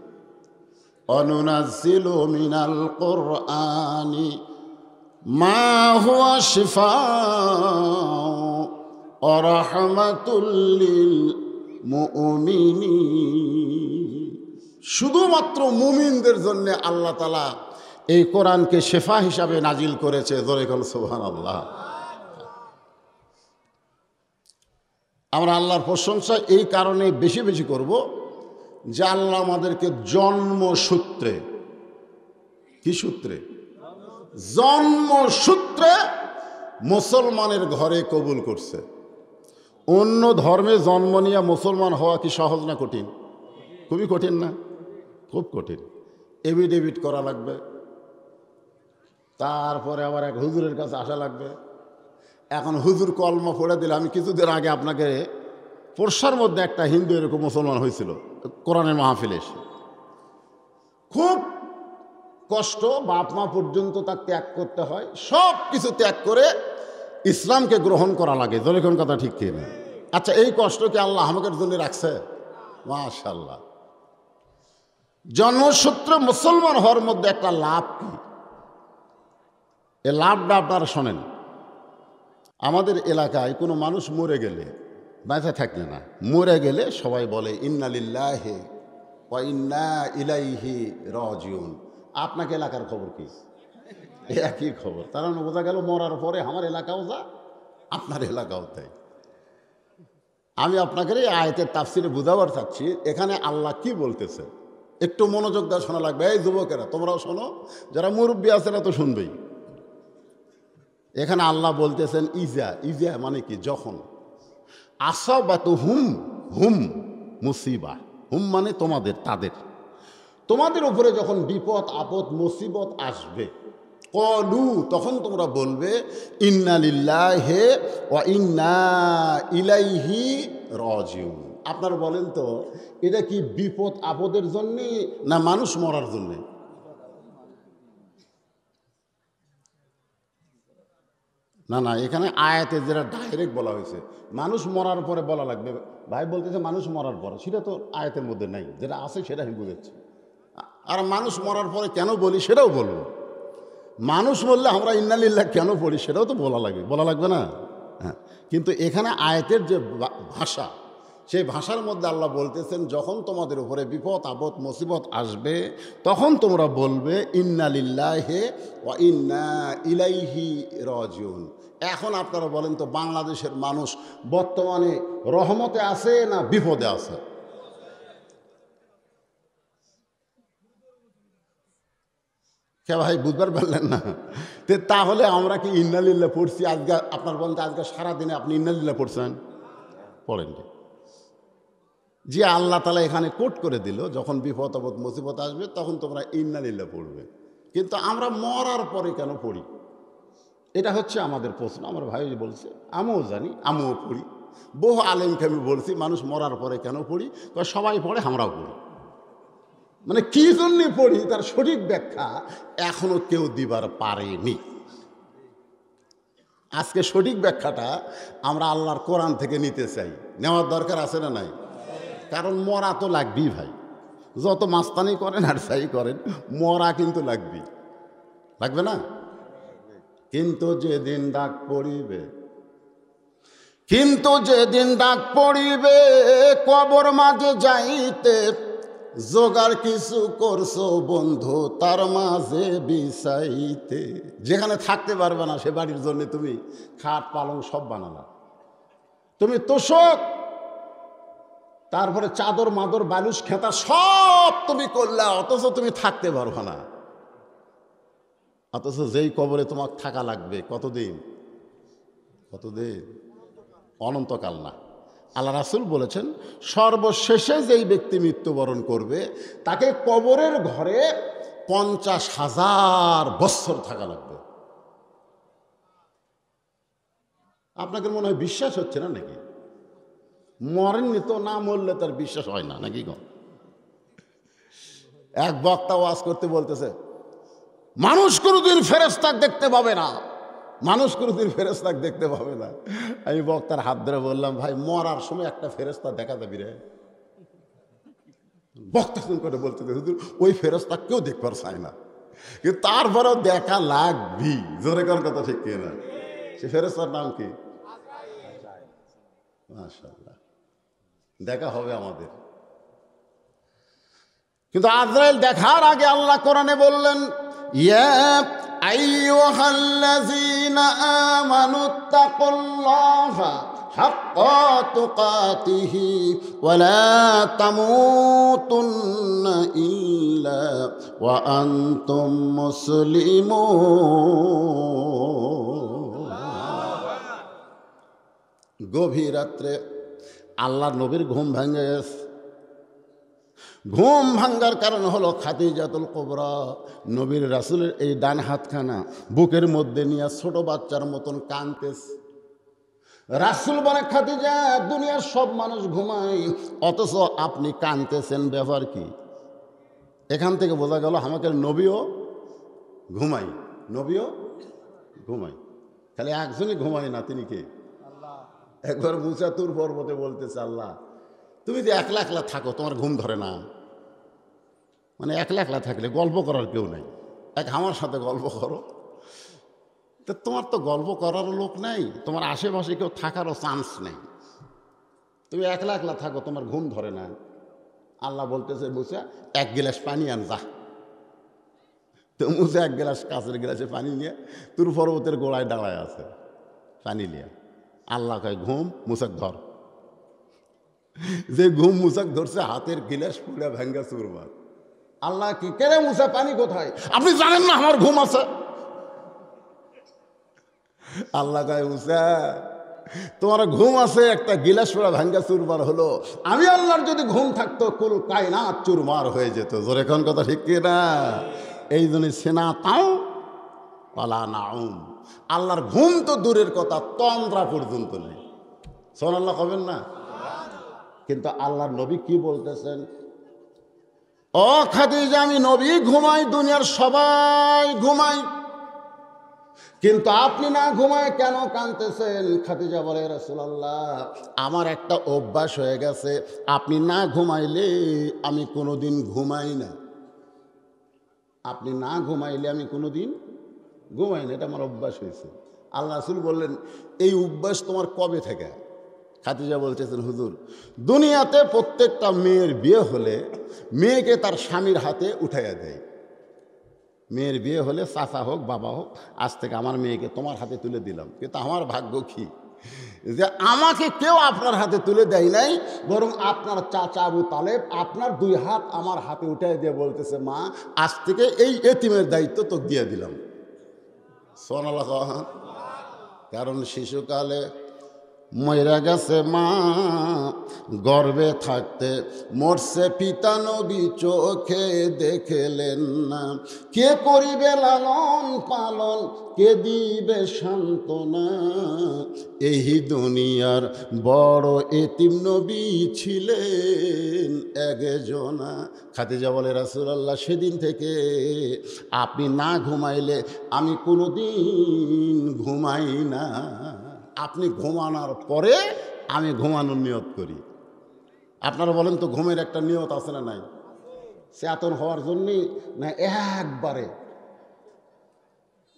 অনুনাজ্জিলু মিনাল কুরআনি মা হুয়া শিফাউ ওয়া রাহমাতুল লিল মুমিনিন। শুধুমাত্র মুমিনদের জন্য আল্লাহ তাআলা এই কোরআনকে শিফা হিসাবে নাজিল করেছে। জোরে বল সুবহানাল্লাহ। আমরা আল্লাহর প্রশংসা এই কারণে বেশি বেশি করব যে আল্লাহ আমাদেরকে জন্মসূত্রে, কি সূত্রে? জন্মসূত্রে মুসলমানের ঘরে কবুল করছে। অন্য ধর্মে জন্ম নিয়ে মুসলমান হওয়া কি সহজ না কঠিন? খুবই কঠিন না? খুব কঠিন। এফিডেভিট করা লাগবে, তারপরে আবার এক হুজুরের কাছে আসা লাগবে। এখন হুজুর কলমা পড়ে দিলে, আমি কিছুদিন আগে আপনাকে পরশার মধ্যে একটা হিন্দু এরকম মুসলমান হয়েছিল কোরআনের মাহফিলে এসে। খুব কষ্ট, বাপ মা পর্যন্ত তার ত্যাগ করতে হয়, সব কিছু ত্যাগ করে ইসলামকে গ্রহণ করা লাগে। যখন কথা ঠিক কিনা? আচ্ছা, এই কষ্ট কি আল্লাহ আমাদের জন্য রাখছে? মাশাআল্লাহ। জন্মসূত্রে মুসলমান হওয়ার মধ্যে একটা লাভ কি, এ লাভটা আপনারা শোনেন। আমাদের এলাকায় কোনো মানুষ মরে গেলে, বেঁচে থাকলে না, মরে গেলে সবাই বলে ইন্না লিল্লাহি ওয়া ইন্না ইলাইহি রাজিউন। আপনাকে এলাকার খবর কি? একই খবর। তার মানে বোঝা গেল মরার পরে আমার এলাকাও যা, আপনার এলাকাও তাই। আমি আপনাকে এই আয়াতের তাফসিরে বুঝাবার চাচ্ছি, এখানে আল্লাহ কি বলতেছে একটু মনোযোগ দিয়ে শোনা লাগবে। এই যুবকেরা তোমরাও শোনো, যারা মুরব্বী আছে না তো শুনবেই। এখানে আল্লাহ বলতেছেন ইজা, ইজা মানে কি? যখন। আসাবাতু হুম, হুম মুসিবা, হুম মানে তোমাদের, তাদের, তোমাদের উপরে যখন বিপদ আপদ মুসিবত আসবে, কলু তখন তোমরা বলবে ইন্না লিল্লাহি ওয়া ইন্না ইলাইহি রাজিউন। আপনারা বলেন তো, এটা কি বিপদ আপদের জন্যে না মানুষ মরার জন্যে? না না, এখানে আয়াতে যেটা ডাইরেক্ট বলা হয়েছে মানুষ মরার পরে বলা লাগবে। ভাই বলতেছে মানুষ মরার পরে, সেটা তো আয়াতের মধ্যে নাই, যেটা আছে সেটা আমি বুঝেছি। আর মানুষ মরার পরে কেন বলি সেটাও বলবো। মানুষ বললে আমরা ইন্না লিল্লাহ কেন পড়ি সেটাও তো বলা লাগবে, বলা লাগবে না? হ্যাঁ, কিন্তু এখানে আয়াতের যে ভাষা, সেই ভাষার মধ্যে আল্লাহ বলতেছেন যখন তোমাদের উপরে বিপদ আপদ মুসিবত আসবে তখন তোমরা বলবে ইন্না লিল্লাহি ওয়া ইন্না ইলাইহি রাজিউন। এখন আপনারা বলেন তো, বাংলাদেশের মানুষ বর্তমানে রহমতে আছে না বিপদে আছে? কে ভাই বুঝবার পারলেন না? তাহলে আমরা কি ইন্নালিল্লাহ পড়ছি? আজকে আপনার বলতে আজকে সারাদিনে আপনি ইন্নালিল্লাহ পড়ছেন? পড়েননি। যে আল্লাহ তাআলা এখানে কোট করে দিল যখন বিপদ আপদ মুসিবত আসবে তখন তোমরা ইন্নালিল্লাহ পড়বে, কিন্তু আমরা মরার পরে কেন পড়ি? এটা হচ্ছে আমাদের প্রশ্ন। আমার ভাই বলছে, আমিও জানি, আমিও পড়ি, বহু আলেমকে আমি বলছি মানুষ মরার পরে কেন পড়ি, সবাই পড়ে আমরাও পড়ি। মানে কি জন্যে পড়ি তার সঠিক ব্যাখ্যা এখনো কেউ দিবার পারেনি। আজকে সঠিক ব্যাখ্যাটা আমরা আল্লাহর কোরআন থেকে নিতে চাই, নেওয়ার দরকার আছে না নাই? কারণ মরা তো লাগবেই ভাই, যত মাস্তানি করেন আর যাই করেন মরা কিন্তু লাগবেই, লাগবে না? কিন্তু যেদিন ডাক পড়িবে, কিন্তু যেদিন ডাক পড়িবে কবর মাঝে যাইতে, জোগাড় কিছু করছো বন্ধু তার মাঝে বিছাইতে। যেখানে থাকতে পারবে না সে বাড়ির জন্য তুমি খাট পালং সব বানালা, তুমি তোষক, তারপরে চাদর মাদর বালুস খেতা সব তুমি করলা, অথচ তুমি থাকতে পারবে না। অথচ যেই কবরে তোমার থাকা লাগবে কতদিন? কতদিন? অনন্তকাল না। আল্লাহ রাসূল বলেছেন সর্বশেষে যেই ব্যক্তি মৃত্যুবরণ করবে তাকে কবরের ঘরে 50,000 বৎসর থাকা লাগবে। আপনাদের মনে হয় বিশ্বাস হচ্ছে না নাকি? মরেননি তো, না মরলে তার বিশ্বাস হয় না নাকি গো? এক বক্তা ওয়াজ করতে বলতেছে মানুষ কোনোদিন ফেরেশতা দেখতে পাবে না, মানুষ কোনোদিন ফেরেশতা দেখতে পাবে না। আমি বক্তার হাত ধরে বললাম, ভাই মরার সময় একটা ফেরেশতা দেখা যাবি রে? বক্তা শুন করে বলতে হুজুর ওই ফেরেশতা কেউ দেখবার চায় না, কিন্তু তারপরেও দেখা লাগবি। জোরে কোন কথা ঠিক কিনা? সে ফেরেশতার নাম কি? মাশাআল্লাহ, দেখা হবে আমাদের। কিন্তু আজরাইল দেখার আগে আল্লাহ কোরআনে বললেন ইয়া আইয়ুহাল্লাযীনা আমানুত্তাকুল্লাহা হাক্কা তুকাতিহি ওয়া লা তামুতুন্না ইল্লা ওয়া আনতুম মুসলিমুন। গভীর রাত্রে আল্লাহর নবীর ঘুম ভেঙে গেছে। ঘুম ভাঙ্গার কারণ হলো খাদিজাতুল কুবরা নবীর রাসূলের এই ডান হাতখানা বুকের মধ্যে নিয়ে ছোট বাচ্চার মতন কাঁদতেছে। রাসূল বলে, খাদিজা দুনিয়ার সব মানুষ ঘুমায় অথচ আপনি কাঁদতেছেন, ব্যাপার কি? এখান থেকে বোঝা গেল আমাকে নবীও ঘুমাই, নবীও ঘুমাই, খালি একজনই ঘুমায় না, তিনি কে? একবার মুসা তুর পর্বতে বলতেছে, আল্লাহ তুমি যে একলা একলা থাকো তোমার ঘুম ধরে না? মানে একলা একলা থাকলে গল্প করার কেউ নাই, এক আমার সাথে গল্প করো। তো তোমার তো গল্প করারও লোক নাই, তোমার আশেপাশে কেউ থাকারও চান্স নেই, তুমি একলা একলা থাকো তোমার ঘুম ধরে না। আল্লাহ বলতেছে মুসা এক গ্লাস পানি আন যা। তো মুসা এক গ্লাস কাঁচের গ্লাসে পানি নিয়ে তুর পর্বতের গোড়ায় দাঁড়ায় আছে, পানি নিয়ে। আল্লাহ কয় ঘুম মুসাক ধর। যে ঘুম মুসাক ধরছে হাতের গিলাস পুরা ভাঙ্গা চুরমার। আল্লাহ কি কেরে মুসা পানি কোথায়? আপনি জানেন না আমার ঘুম আছে? আল্লাহ কয় মুসা তোমার ঘুম আছে, একটা গিলাস পুরা ভাঙ্গা চুরমার হলো। আমি আল্লাহর যদি ঘুম থাকতো কুল কায়নাত চুরমার হয়ে যেত। জোরে কোন কথা ঠিক কি না? এই জন্য সেনা তাও ওয়ালা নাউম, আল্লাহর ঘুম তো দূরের কথা তন্দ্রা পর্যন্ত নেই। সুবহানাল্লাহ কবেন না? কিন্তু আল্লাহর নবী কি বলতেছেন? ও খাদিজা আমি নবী ঘুমাই, দুনিয়ার সবাই ঘুমাই, কিন্তু আপনি না ঘুমায় কেন কাঁদতেছেন? খাদিজা বলে, রাসূলুল্লাহ আমার একটা অভ্যাস হয়ে গেছে, আপনি না ঘুমাইলে আমি কোনোদিন ঘুমাই না। আপনি না ঘুমাইলে আমি কোনোদিন ঘুমাই না, এটা আমার অভ্যাস হয়েছে। আল্লাহ রাসূল বললেন, এই অভ্যাস তোমার কবে থেকে? খাদিজা বলতেছেন, হুজুর, দুনিয়াতে প্রত্যেকটা মেয়ের বিয়ে হলে মেয়েকে তার স্বামীর হাতে উঠাইয়া দেয়। মেয়ের বিয়ে হলে চাচা হোক বাবা হোক, আজ থেকে আমার মেয়েকে তোমার হাতে তুলে দিলাম। কিন্তু আমার ভাগ্য কি যে আমাকে কেউ আপনার হাতে তুলে দেয় নাই, বরং আপনার চাচা আবু তালেব আপনার 2 হাত আমার হাতে উঠাই দিয়ে বলতেছে, মা আজ থেকে এই এতিমের দায়িত্ব তোকে দিয়ে দিলাম। সুবহানাল্লাহ। কারণ শিশুকালে মইরা গেছে মা, গর্ভে থাকতে মরছে পিতা, নবী চোখে দেখলেন না। কে করিবে লালন পালন, কে দিবে সান্ত্বনা, এই দুনিয়ার বড় এতিম নবী ছিলেন একজনা। খাদিজা বলে, রাসূলুল্লাহ, সেদিন থেকে আপনি না ঘুমাইলে আমি কোনোদিন ঘুমাই না। আপনি ঘুমানোর পরে আমি ঘুমানোর নিয়ত করি। আপনারা বলেন তো, ঘুমের একটা নিয়ত আছে না নাই? চেতন হওয়ার জন্যই না একবারে?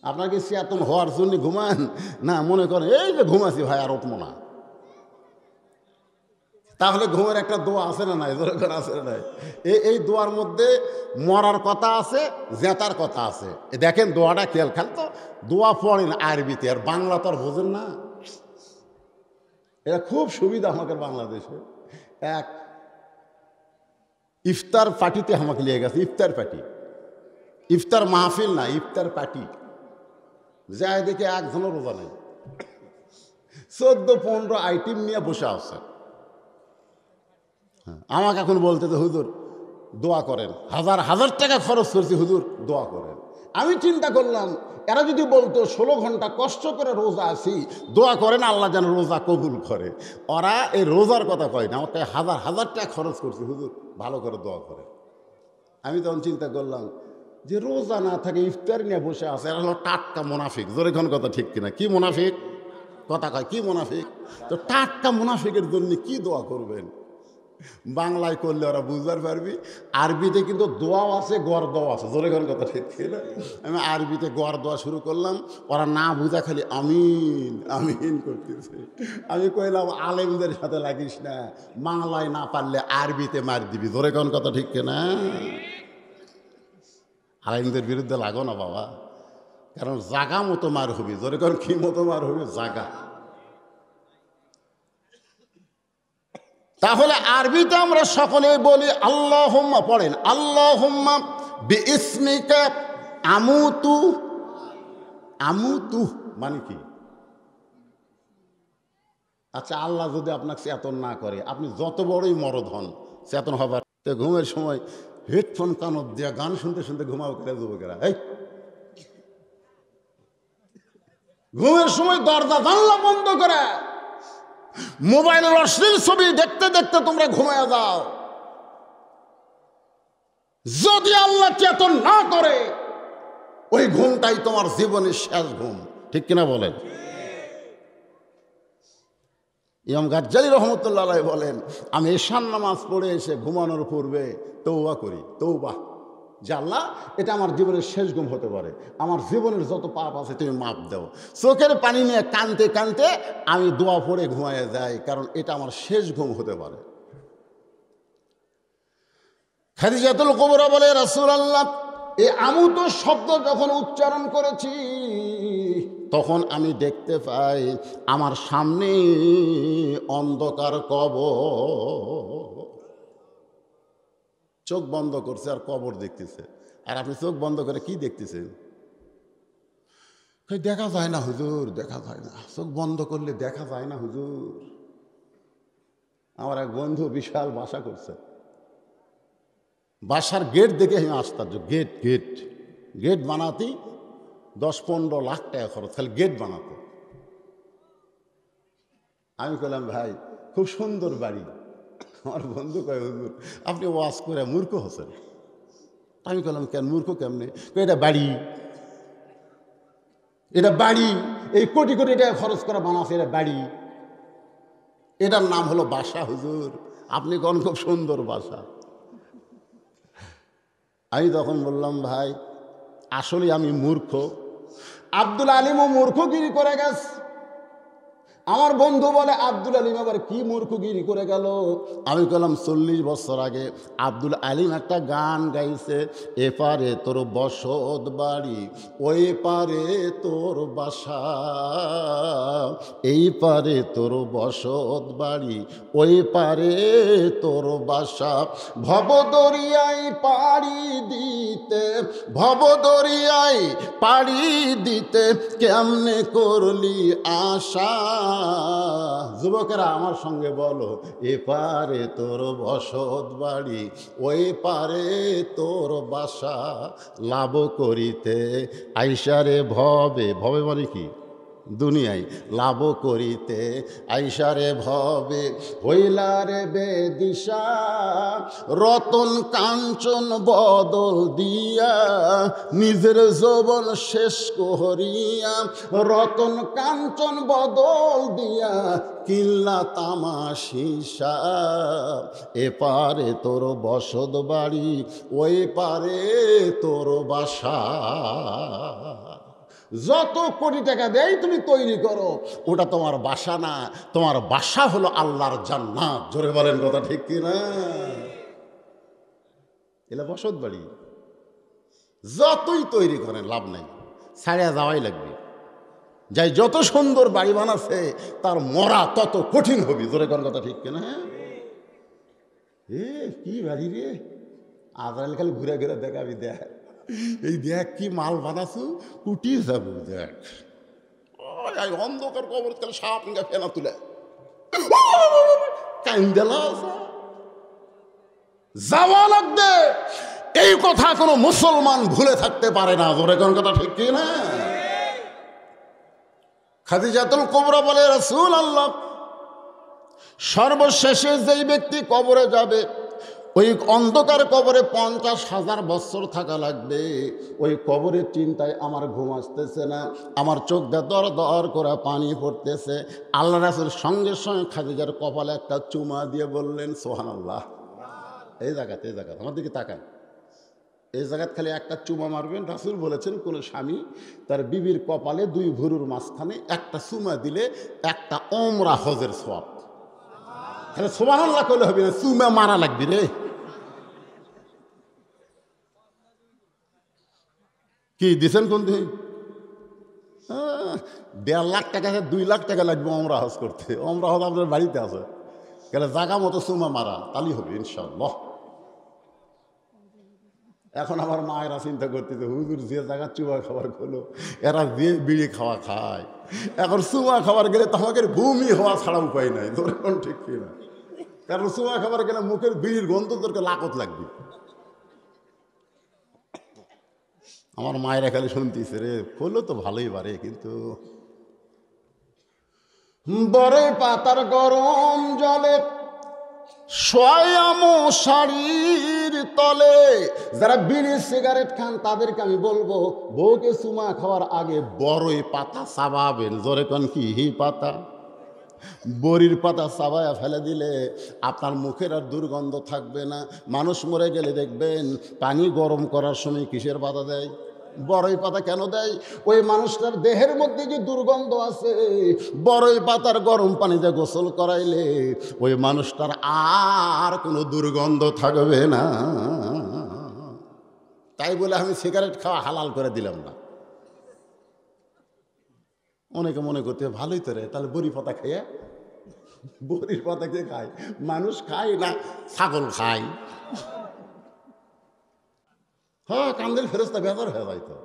আপনার কি চেতন হওয়ার জন্য ঘুমান? না, মনে করেন এই যে ঘুমাছি ভাই আর উঠবো না, তাহলে ঘুমের একটা দোয়া আছে না নাই? আছে না নাই? এই দোয়ার মধ্যে মরার কথা আছে, জেতার কথা আছে। দেখেন দোয়াটা খেয়াল, খাল তো দোয়া পড়েন আরবিতে, আর বাংলা তো আর বোঝেন না। এটা খুব সুবিধা আমাদের বাংলাদেশে। এক ইফতার পার্টিতে আমাকে নিয়ে গেছে, ইফতার পার্টি, ইফতার মাহফিল না, ইফতার পার্টি। যাই দেখে একজনও রোজা নেই, 14-15 আইটেম নিয়ে বসে আছে। আমাকে এখন বলতে তো, হুজুর দোয়া করেন, 1000 টাকা খরচ করছি, হুজুর দোয়া করেন। আমি চিন্তা করলাম, এরা যদি বলতো 16 ঘন্টা কষ্ট করে রোজা আছি, দোয়া করেন আল্লাহ যেন রোজা কবুল করে, ওরা এই রোজার কথা কয় না, আমাকে 1000 টাকা খরচ করছি, হুজুর ভালো করে দোয়া করে। আমি তখন চিন্তা করলাম যে রোজা না থাকে ইফতার নিয়ে বসে আছে, এরা হলো টাটকা মুনাফিক। জোরে কোন কথা ঠিক কিনা? কি মুনাফিক কথা কয়, কি মুনাফিক? তো টাটকা মুনাফিকের জন্য কি দোয়া করবেন? বাংলায় করলে ওরা বুঝতে পারবি, আরবিতে কিন্তু দোয়াও আছে, গড় দোয়া আছে। জোরে কোন কথা ঠিক কিনা? আমি আরবিতে গড় দোয়া শুরু করলাম, ওরা না বুঝা খালি আমিন আমিন করতেছে। আমি কইলাম, আলেমদের সাথে লাগিস না, বাংলায় না পারলে আরবিতে মার দিবি। জোরে কোন কথা ঠিক কিনা? আলেমদের বিরুদ্ধে লাগো না বাবা, কারণ জাগা মতো মার হবি। জোরে কোন কি মতো মার হবি? জাগা। তাহলে আরবিতে আমরা সকলে বলি আল্লাহুম্মা, পড়েন আল্লাহুম্মা বিইসমিকা আমুতু। আমুতু মানে কি? আচ্ছা, আল্লাহ যদি আপনাকে চেতন না করে, আপনি যত বড়ই মরদ হন, চেতন হবার তো ঘুমের সময় হেডফোন কানত দিয়া গান শুনতে শুনতে ঘুমাও করে যুবকেরা। এই ঘুমের সময় দরজা জানলা বন্ধ করে মোবাইলের অশ্লীল ছবি দেখতে দেখতে তোমরা ঘুমায় যাও। যদি আল্লাহ চেতন না করে, ওই ঘুমটাই তোমার জীবনের শেষ ঘুম। ঠিক কিনা বলেন? ইমাম গাজ্জালী রহমতুল্লাহ আলাইহি বলেন, আমি এশার নামাজ পড়ে এসে ঘুমানোর পূর্বে তওবা করি, তওবা, যে আল্লাহ এটা আমার জীবনের শেষ ঘুম হতে পারে, আমার জীবনের যত পাপ আছে তুমি মাপ দাও। চোখের পানি নিয়ে কানতে কানতে আমি দোয়া পড়ে ঘুমায় যাই, কারণ এটা আমার শেষ ঘুম হতে পারে। খাদিজাতুল কুবরা বলে, রাসূলুল্লাহ, এই আমুত শব্দ যখন উচ্চারণ করেছি, তখন আমি দেখতে পাই আমার সামনে অন্ধকার কবর। চোখ বন্ধ করছে আর কবর দেখতেছে। আর আপনি চোখ বন্ধ করে কি দেখতেছেন? দেখা যায় না হুজুর, দেখা যায় না। চোখ বন্ধ করলে দেখা যায় না হুজুর। আমার এক বন্ধু বিশাল বাসা করছে, বাসার গেট দেখে আমি আশ্চর্য। গেট গেট গেট বানাতেই 10-15 লাখ টাকা খরচ, খালি গেট বানাতে। আমি বললাম, ভাই খুব সুন্দর বাড়ি। আমার বন্ধু কয়, হুজুর আপনি ওয়াজ করে মূর্খ হচ্ছেন। আমি বললাম, কেন মূর্খ কেমনে? এটা বাড়ি, এটা বাড়ি, এই কোটি কোটি টাকা খরচ করা বানাচ্ছে, এটা বাড়ি, এটার নাম হলো বাসা হুজুর। আপনি কোন খুব সুন্দর বাসা। আমি তখন বললাম, ভাই আসলে আমি মূর্খ, আব্দুল আলিমও মূর্খগিরি করে গেছে। আমার বন্ধু বলে আব্দুল আলিম আবার কি মূর্খগিরি করে গেল? আমি বললাম 40 বছর আগে আব্দুল আলিম একটা গান গাইছে, এপারে তোর বসত বাড়ি, ওই পারে তোর বাসা, এই পারে তোর বসত বাড়ি, ওই পারে তোর বাসা, ভবদরিয়ায় পাড়ি দিতে, ভবদরিয়ায় পাড়ি দিতে কেমনে করলি আশা। যুবকেরা আমার সঙ্গে বলো, এপারে তোর বসত বাড়ি, ওই পারে তোর বাসা, লাভ করিতে আইসারে ভবে, ভবে মানে কি? দুনিয়ায় লাভ করিতে আইসারে ভবে, হইলারে বেদিশা, রতন কাঞ্চন বদল দিয়া, নিজের যৌবন শেষ করিয়া, রতন কাঞ্চন বদল দিয়া, কিল্লা তামাশিসা, এপারে তোর বসত বাড়ি, ওই পারে তোর বাসা। যত কোটি টাকা দেয় তুমি তৈরি করো, ওটা তোমার বাসা না, তোমার বাসা হলো আল্লাহর জান্নাত। জোরে বলেন কথা ঠিক কিনা? এলা বসত বাড়ি যতই তৈরি করেন লাভ নাই, ছাড়িয়া যাওয়াই লাগবে। যাই যত সুন্দর বাড়ি বানাচ্ছে তার মরা তত কঠিন হবে। জোরে কোন কথা ঠিক কিনা? কি বাড়ি রে, আজরাইল খালি ঘুরে ঘুরে দেখাবি, দেখ এই দেখ কি মাল বানাছু, কুটি যাবো দেখ, অন্ধকার কবর কালে সাপ নিয়ে ফেলা তুলে কাইন্দেলা যাওয়া লাগবে। এই কথা কোনো মুসলমান ভুলে থাকতে পারে না। জোরে কোন কথা ঠিক কি না? খাদিজাতুল কুবরা বলে, রাসূলুল্লাহ, সর্বশেষে যেই ব্যক্তি কবরে যাবে, ওই অন্ধকার কবরে 50,000 বছর থাকা লাগবে। ওই কবরের চিন্তায় আমার ঘুম আসতেছে না, আমার চোখ দিয়ে দর দর করে পানি পড়তেছে। আল্লাহ রাসূল সঙ্গে সঙ্গে খাদিজার কপালে একটা চুমা দিয়ে বললেন, সুবহানাল্লাহ। এই জায়গাতে আমার দিকে তাকান, এই জায়গাত খালি একটা চুমা মারবেন। রাসূল বলেছেন, কোন স্বামী তার বিবির কপালে 2 ভুরুর মাঝখানে একটা চুমা দিলে একটা ওমরা হজের সওয়াব। তাহলে সুবহানাল্লাহ কইলে হবে না, চুমা মারা লাগবে রে। কি দিছেন কোন দিন? 1.5 লাখ টাকা 2 লাখ টাকা লাগবে ওমরা হজ করতে। ওমরা হজ আপনার বাড়িতে আছে, গেলে জায়গা মতো চুমা মারা, তালি হবে ইনশাআল্লাহ। এখন আমার মায়েরা চিন্তা করতেছে, হুজুর যে জায়গা চুমা খাবার হলো, এরা যে বিড়ি খাওয়া খায়, এখন চুমা খাবার গেলে তো আমাকে বমি হওয়া ছাড়া উপায় নাই। ধরুন ঠিক কিনা? কারণ চুমা খাবার গেলে মুখের বিড়ির গন্ধ তোরকে লাকত লাগবে। আমার মায়েরা খালি শুনতেছে, রে হলো তো ভালোই পারে, কিন্তু বড়ই পাতার গরম জলে শয়ামো শাড়ির তলে। যারা বিড়ি সিগারেট খান তাদেরকে আমি বলবো, বউকে চুমা খাওয়ার আগে বড়ই পাতা চাবাবেন। জোরে কোন কি পাতা? বড়ির পাতা চাবায়া ফেলে দিলে আপনার মুখের আর দুর্গন্ধ থাকবে না। মানুষ মরে গেলে দেখবেন পানি গরম করার সময় কিসের পাতা দেয়? বড়ই পাতা কেন দেয়? ওই মানুষটার দেহের মধ্যে যে দুর্গন্ধ আছে, বড়ই পাতার গরম পানিতে গোসল করাইলে ওই মানুষটার আর কোনো দুর্গন্ধ থাকবে না। তাই বলে আমি সিগারেট খাওয়া হালাল করে দিলাম না। অনেকে মনে করতে ভালোই তো রে, তাহলে বড়ি পাতা খেয়ে, বড়ির পাতা কে খায়? মানুষ খায় না, ছাগল খায়। হ্যাঁ, কান্দের ফেরেশতা বেজার হয়ে যায়। তো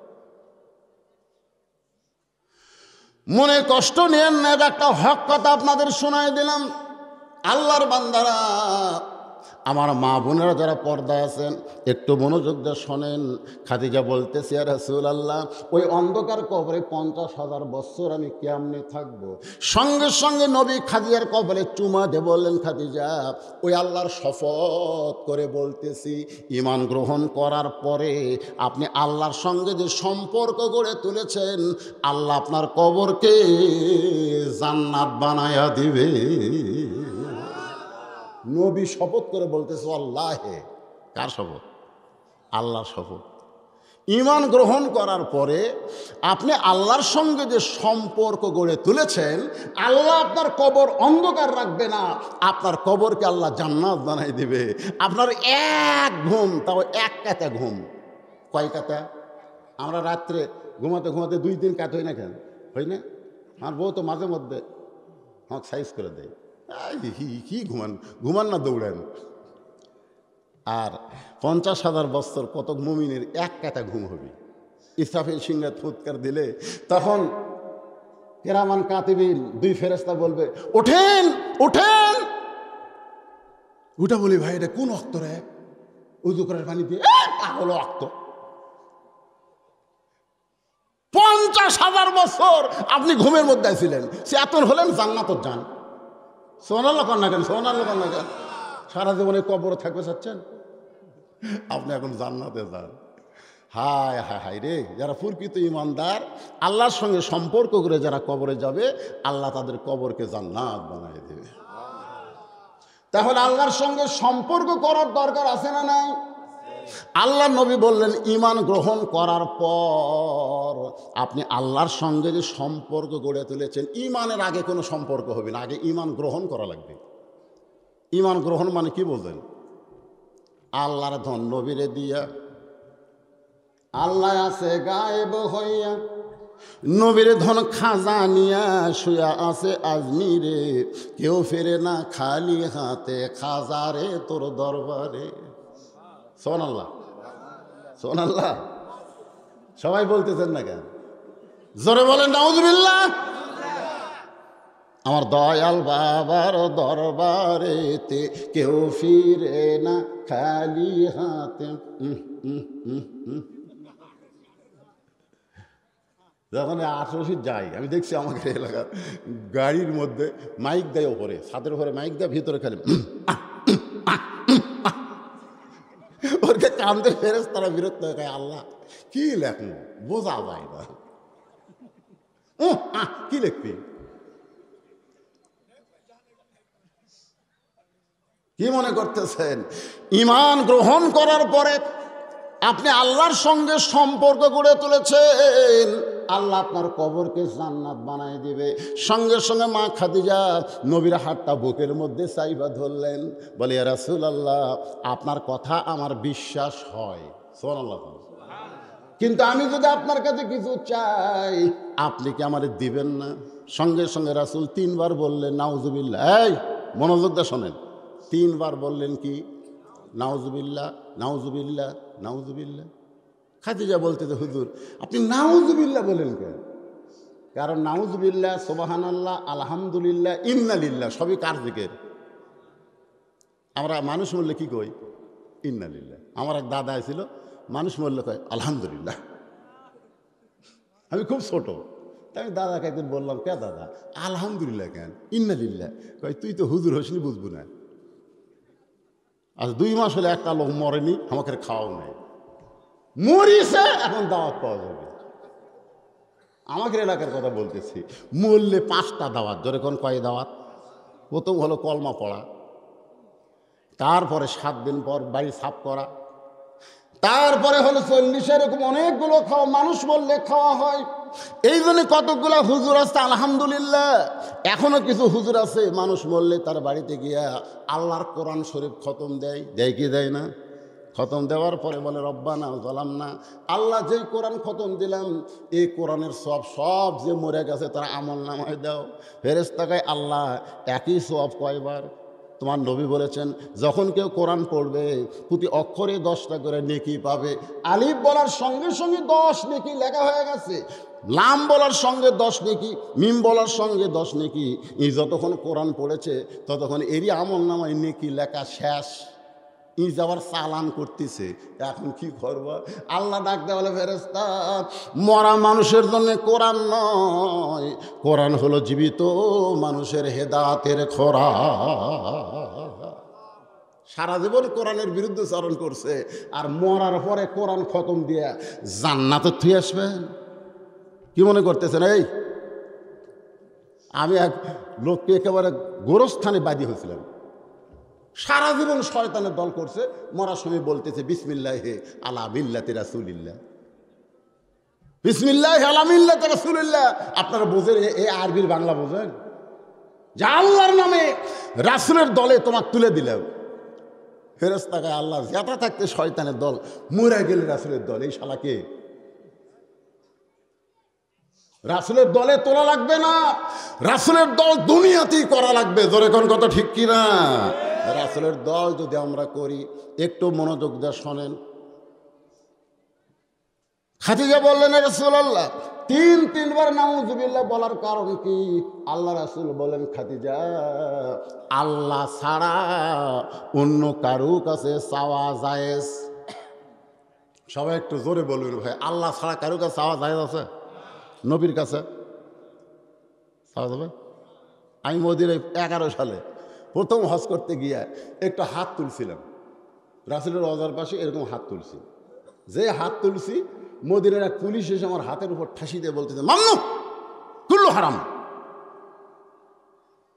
মনে কষ্ট নিয়েন না, একটা হক কথা আপনাদের শোনায় দিলাম। আল্লাহর বান্দারা, আমার মা বোনেরা যারা পর্দায় আছেন, একটু মনোযোগ দিয়ে শোনেন। খাদিজা বলতেছে, ইয়া রাসূলুল্লাহ, ওই অন্ধকার কবরে 50,000 বছর আমি কেমনে থাকবো? সঙ্গে সঙ্গে নবী খাদিজার কবরে চুমা দিয়ে বললেন, খাদিজা, ওই আল্লাহর শপথ করে বলতেছি, ঈমান গ্রহণ করার পরে আপনি আল্লাহর সঙ্গে যে সম্পর্ক গড়ে তুলেছেন, আল্লাহ আপনার কবরকে জান্নাত বানায়া দিবে। নবী শপথ করে বলতেছে, আল্লাহে। কার শপথ? আল্লাহর শপথ। ঈমান গ্রহণ করার পরে আপনি আল্লাহর সঙ্গে যে সম্পর্ক গড়ে তুলেছেন, আল্লাহ আপনার কবর অন্ধকার রাখবে না, আপনার কবরকে আল্লাহ জান্নাত বানাই দিবে। আপনার এক ঘুম, তাও এক কাতা ঘুম। কয় কাতা? আমরা রাত্রে ঘুমাতে ঘুমাতে 2-3 কাত হই না কেন? হই না? আমার বউ তো মাঝে মধ্যে আমাকে সাইজ করে দেয়, কি ঘুমান না দৌড়েন। আর 50,000 বছর কত মুমিনের এক কাতা ঘুম হবে। ইসরাফিল সিংহে ফুৎকার দিলে তখন কিরামান কাতিবিন 2 ফেরেশতা বলবে, ওঠেন ওঠেন। উঠা বলি, ভাই এটা কোন অক্ত রে? উজু করার পানি দিয়ে হলো অক্ত। 50,000 বছর আপনি ঘুমের মধ্যে ছিলেন, সে এতন হলেন জান্নাত যান। সোনাল্লাহ কর না কেন, সোনাল্লাহ কর না কেন? সারা জীবনে কবরে থাকবে চাচ্ছেন, আপনি এখন জান্নাতে যান। হায় হায় হায় রে, যারা প্রকৃত ইমানদার আল্লাহর সঙ্গে সম্পর্ক করে যারা কবরে যাবে, আল্লাহ তাদের কবরকে জান্নাত বানিয়ে দেবে। তাহলে আল্লাহর সঙ্গে সম্পর্ক করার দরকার আছে না নাই? আল্লাহ নবী বললেন, ঈমান গ্রহণ করার পর আপনি আল্লাহর সঙ্গে যে সম্পর্ক গড়ে তুলেছেন, ঈমানের আগে কোনো সম্পর্ক হবে না, আগে ঈমান গ্রহণ করা লাগবে। ঈমান গ্রহণ মানে কি বলছেন? আল্লাহর ধন নবীরে দিয়া, আল্লাহ আছে গায়েব হইয়া, নবীর ধন খাজা নিয়া শুয়া আছে আজমিরে, কেউ ফেরে না খালি হাতে, খাজারে তোর দরবারে। সুবহানাল্লাহ, সুবহানাল্লাহ। সবাই বলতেছেন না কেন? জোরে বলেন নাউজুবিল্লাহ। আমার দয়াল বাবার দরবারেতে কেউ ফিরে না খালি হাতে। যখন 18 যাই, আমি দেখছি আমাকে এলাকার গাড়ির মধ্যে মাইক দেয়, ওপরে ছাদের উপরে মাইক দেয়, ভিতরে খালি ওরকে কান্দে ফেরেশতারা বিরক্ত হয়ে যায়, আল্লাহ কি লেখনো বোঝা যায় না, কি লিখবি? কি মনে করতেছেন? ঈমান গ্রহণ করার পরে আপনি আল্লাহর সঙ্গে সম্পর্ক গড়ে তুলেছেন, আল্লাহ আপনার কবরকে জান্নাত বানায় দিবে। সঙ্গে সঙ্গে মা খাদিজা নবীর হাতটা বুকের মধ্যে চাইবা ধরলেন, বলে ইয়া রাসূলুল্লাহ, আপনার কথা আমার বিশ্বাস হয়, সুবহানাল্লাহ, কিন্তু আমি যদি আপনার কাছে কিছু চাই, আপনি কি আমারে দিবেন না? সঙ্গে সঙ্গে রাসূল 3 বার বললেন নাউজুবিল্লাহ। এই মনোযোগ দিয়ে শোনেন, 3 বার বললেন কি? নাউজুবিল্লাহ, নাউজুবিল্লাহ, নাউজুবিল্লাহ। খাদিজা বলতেছে, হুজুর আপনি নাউজুবিল্লাহ বলেন কেন? কারণ নাউজুবিল্লাহ, সুবহানাল্লাহ, আলহামদুলিল্লাহ, ইন্নালিল্লাহ সবই কার জিকির? আমরা মানুষ বললে কি কই? ইন্নালিল্লাহ। আমার এক দাদা ছিল, মানুষ বললে কয় আলহামদুলিল্লাহ। আমি খুব ছোট, তাই আমি দাদাকে একদিন বললাম, কে দাদা আলহামদুলিল্লাহ কেন, ইন্নালিল্লাহ? কয় তুই তো হুজুর হসনি, বুঝবো না। আজ 2 মাস হলে একটা লোক মরেনি, আমাকে খাওয়াও নাই, মরিছে, এখন দাওয়াত পাওয়া যাবে। আমাদের এলাকার কথা বলতেছি, মরলে 5টা দাওয়াত। ধরে কোন কয় দাওয়াত? প্রথম হলো কলমা পড়া, তারপরে 7 দিন পর বাড়ি সাফ করা, তারপরে হলো 40, এরকম অনেকগুলো খাওয়া, মানুষ বললে খাওয়া হয়। এই জন্য কতগুলো হুজুর আছে আলহামদুলিল্লাহ। এখনো কিছু হুজুর আছে মানুষ বললে তার বাড়িতে গিয়া আল্লাহর কোরআন শরীফ খতম দেয়, দেয় কি দেয় না? খতম দেওয়ার পরে বলে রব্বানা যালামনা, আল্লাহ যেই কোরআন খতম দিলাম, এই কোরআনের সব যে মরে গেছে তার আমল নামায় দাও। ফেরেশতাকে আল্লাহ একই সওয়াব কয়বার? তোমার নবী বলেছেন, যখন কেউ কোরআন পড়বে প্রতি অক্ষরে 10টা করে নেকি পাবে। আলিফ বলার সঙ্গে সঙ্গে 10 নেকি লেখা হয়ে গেছে, লাম বলার সঙ্গে 10 নেকি, মিম বলার সঙ্গে 10 নেকি। ই যতক্ষণ কোরআন পড়েছে ততক্ষণ এরই আমল নামায় নেকি লেখা শেষ। ই যাবার চালান করতেছে, এখন কি করবো? আল্লাহ ডাক দেওয়া, বলে ফেরেশতা, মরা মানুষের জন্য কোরআন নয়, কোরআন হলো জীবিত মানুষের হেদায়েতের খোরাক। সারা জীবন কোরআনের বিরুদ্ধে চারণ করছে, আর মরার পরে কোরআন খতম দিয়ে জান্নাতে থুয়ে আসবেন? কি মনে করতেছেন? এই আমি এক লোককে একেবারে গোরস্থানে বাদী হয়েছিলাম, সারা জীবন শয়তানের দল করছে, মরার সময় বলতেছে বিসমিল্লাহি আলা মিল্লাতি রাসূলিল্লাহ। বিসমিল্লাহ আলা মিল্লাতি রাসূলিল্লাহ। আপনারা বোঝেন এই আরবির বাংলা বোঝেন? যা আল্লাহর নামে রাসূলের দলে তোমাকে তুলে দিলাম, ফেরেশতাকে আল্লাহ জেতা থাকতে শয়তানের দল, মরে গেলে রাসূলের দল। এই শালাকে রাসূলের দলে তোলা লাগবে না, রাসূলের দল দুনিয়াতেই করা লাগবে। জোরে কোন কথা ঠিক কিনা? রাসূলের দল যদি আমরা করি, একটু মনোযোগ দিয়ে শোনেন। খাদিজা বললেন, রাসূলুল্লাহ, তিনবার নাউযুবিল্লাহ বলার কারণ কি? আল্লাহ রাসূল বলেন, খাদিজা, আল্লাহ ছাড়া অন্য কারো কাছে চাওয়া জায়েজ। সবাই একটু জোরে বলবেন ভাই, আল্লাহ ছাড়া কারো কাছে চাওয়া জায়েজ আছে? নবীর কাছে চাওয়া যাবে? আমি মদিনা 11 সালে প্রথম হজ করতে গিয়ে একটা হাত তুলছিলাম, রাসূলের রওজার পাশে এরকম হাত তুলছি। যে হাত তুলছি, মদিনার এক পুলিশ এসে আমার হাতের উপর ঠাসি দিয়ে বলতেছে, মামনু কুল্লু হারাম।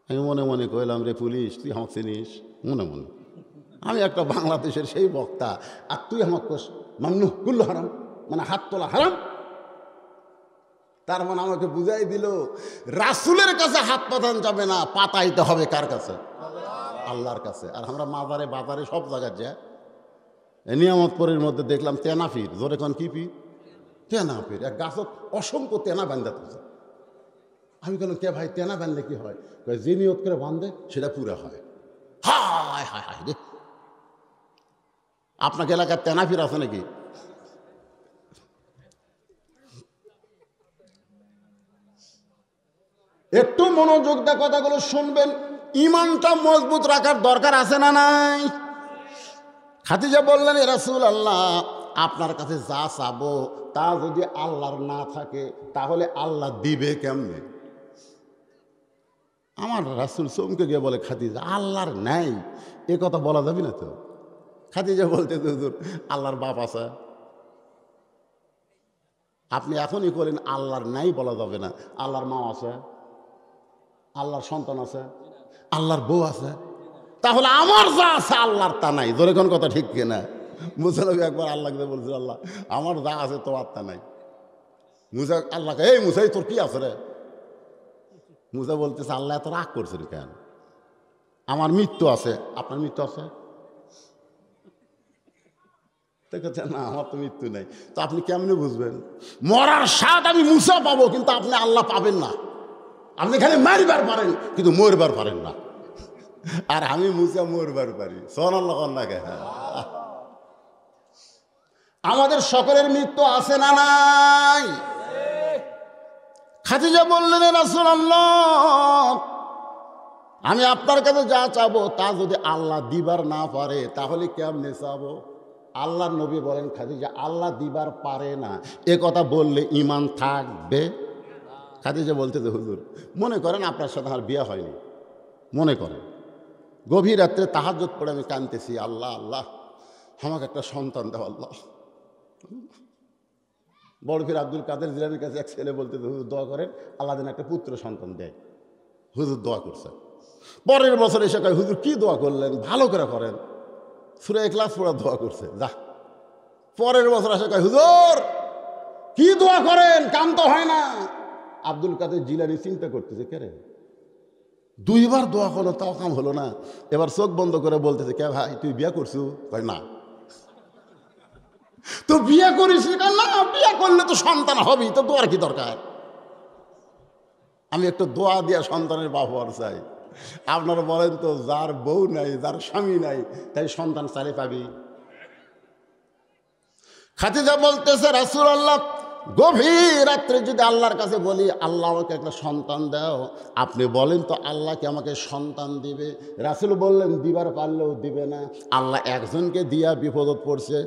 আমি মনে মনে কইলাম, রে পুলিশ, তুই আমাকে চিনিস? মনে মনে আমি একটা বাংলাদেশের সেই বক্তা, আর তুই আমাকে কোস মামনু কুল্লু হারাম, মানে হাত তোলা হারাম। তার মানে আমাকে বুঝাই দিল, রাসূলের কাছে হাত পাতানো যাবে না, পাতাইতে হবে কার কাছে? আল্লাহর কাছে। আর আমরা মাজারে বাজারে সব জায়গায় যা নিয়ামতপুরের মধ্যে দেখলাম তেনাফির। জোরে কোন কি পি? তেনাফির। এক গাছত অসংখ্য তেনা বান্ধা তুলছে। আমি বললাম, কে ভাই, তেনা বাঁধলে কি হয়? যে নিয়ত করে বাঁধে সেটা পুরা হয়। হায় হায় হায় রে! আপনাকে এলাকার তেনাফির আছে নাকি? একটু মনোযোগ দিয়ে কথাগুলো শুনবেন। ইমানটা মজবুত রাখার দরকার আছে না নাই? খাদিজা বললেন, এ রাসূলুল্লাহ, আপনার কাছে যা চাবো তা যদি আল্লাহর না থাকে তাহলে আল্লাহ দিবে কেমনে? আমার রাসূল চমকে গিয়ে বলে, খাদিজা, আল্লাহর নাই এ কথা বলা যাবে না তো? খাদিজা বলতে, হুজুর, আল্লাহর বাপ আছে। আপনি এখনই বলেন আল্লাহর নাই বলা যাবে না। আল্লাহর মা আছে, আল্লাহর সন্তান আছে, আল্লাহর বউ আছে। তাহলে আমার যা আছে আল্লাহর তা নাই। ধরে কোন কথা ঠিক কিনা? মুসা নবী একবার আল্লাহকে বলছিল, আল্লাহ, আমার যা আছে তোমার তা নাই। মুসা আল্লাহকে, এই মুসাই, তোর কি আছে রে? মুসা বলতেছে, আল্লাহ এত রাগ করছেন কেন? আমার মৃত্যু আছে, আপনার মৃত্যু আছে? না, আমার তো মৃত্যু নেই। তো আপনি কেমনে বুঝবেন? মরার স্বাদ আমি মুসা পাবো, কিন্তু আপনি আল্লাহ পাবেন না। আপনি খালি মারবার পারেন, কিন্তু মরবার পারেন না। আর আমি মুসা মরবার পারি। সুবহানাল্লাহ কন্যাকে। হ্যাঁ, আমাদের সকলের মৃত্যু আছে না নাই? খাদিজা বললেন, রাসূলুল্লাহ, আমি আপনার কাছে যা চাবো তা যদি আল্লাহ দিবার না পারে তাহলে কেমনে চাবো? আল্লাহর নবী বলেন, খাদিজা, আল্লাহ দিবার পারে না এ কথা বললে ঈমান থাকবে? খাদিজা বলতে, হুজুর, মনে করেন আপনার সাথে আমার বিয়ে হয়নি, মনে করেন গভীর রাত্রে তাহাজ্জুদ পড়ে আমি কাঁদতেছি, আল্লাহ আল্লাহ আমাকে একটা সন্তান দাও আল্লাহ। বড় পীর আব্দুল কাদের জিলানীর কাছে এক ছেলে বলতে, হুজুর দোয়া করেন আল্লাহ যেন একটা পুত্র সন্তান দেয়। হুজুর দোয়া করছে। পরের বছর এসে কয়, হুজুর কি দোয়া করলেন? ভালো করে করেন। সূরা ইখলাস পড়া দোয়া করছে। যা, পরের বছর এসে কয়, হুজুর কি দোয়া করেন? কাম তো হয় না। আব্দুল কাদের জিলানী চিন্তা করতেছে, কে রে, 2 বার দোয়া করলো তাও কাম হলো না। এবার চোখ বন্ধ করে বলতেছে, কে ভাই, তুই বিয়ে করছু? কয় না। তো বিয়ে করিস না? বিয়ে করলে তো সন্তান হবেই, তো দোয়ার কি দরকার? আমি একটু দোয়া দিয়া সন্তানের বাপ হওয়ার চাই। আপনারা বলেন তো, যার বউ নাই, যার স্বামী নাই, তাই সন্তান চাইলে পাবি? খাদিজা বলতেছে, রাসূলুল্লাহ, গভীর রাত্রে যদি আল্লাহর কাছে বলি, আল্লাহ আমাকে একটা সন্তান দাও, আপনি বলেন তো আল্লাহ কি আমাকে সন্তান দিবে? রাসূল বললেন, দিবার পারলেও দিবে না। আল্লাহ একজনকে দিয়া বিপদত পড়ছে।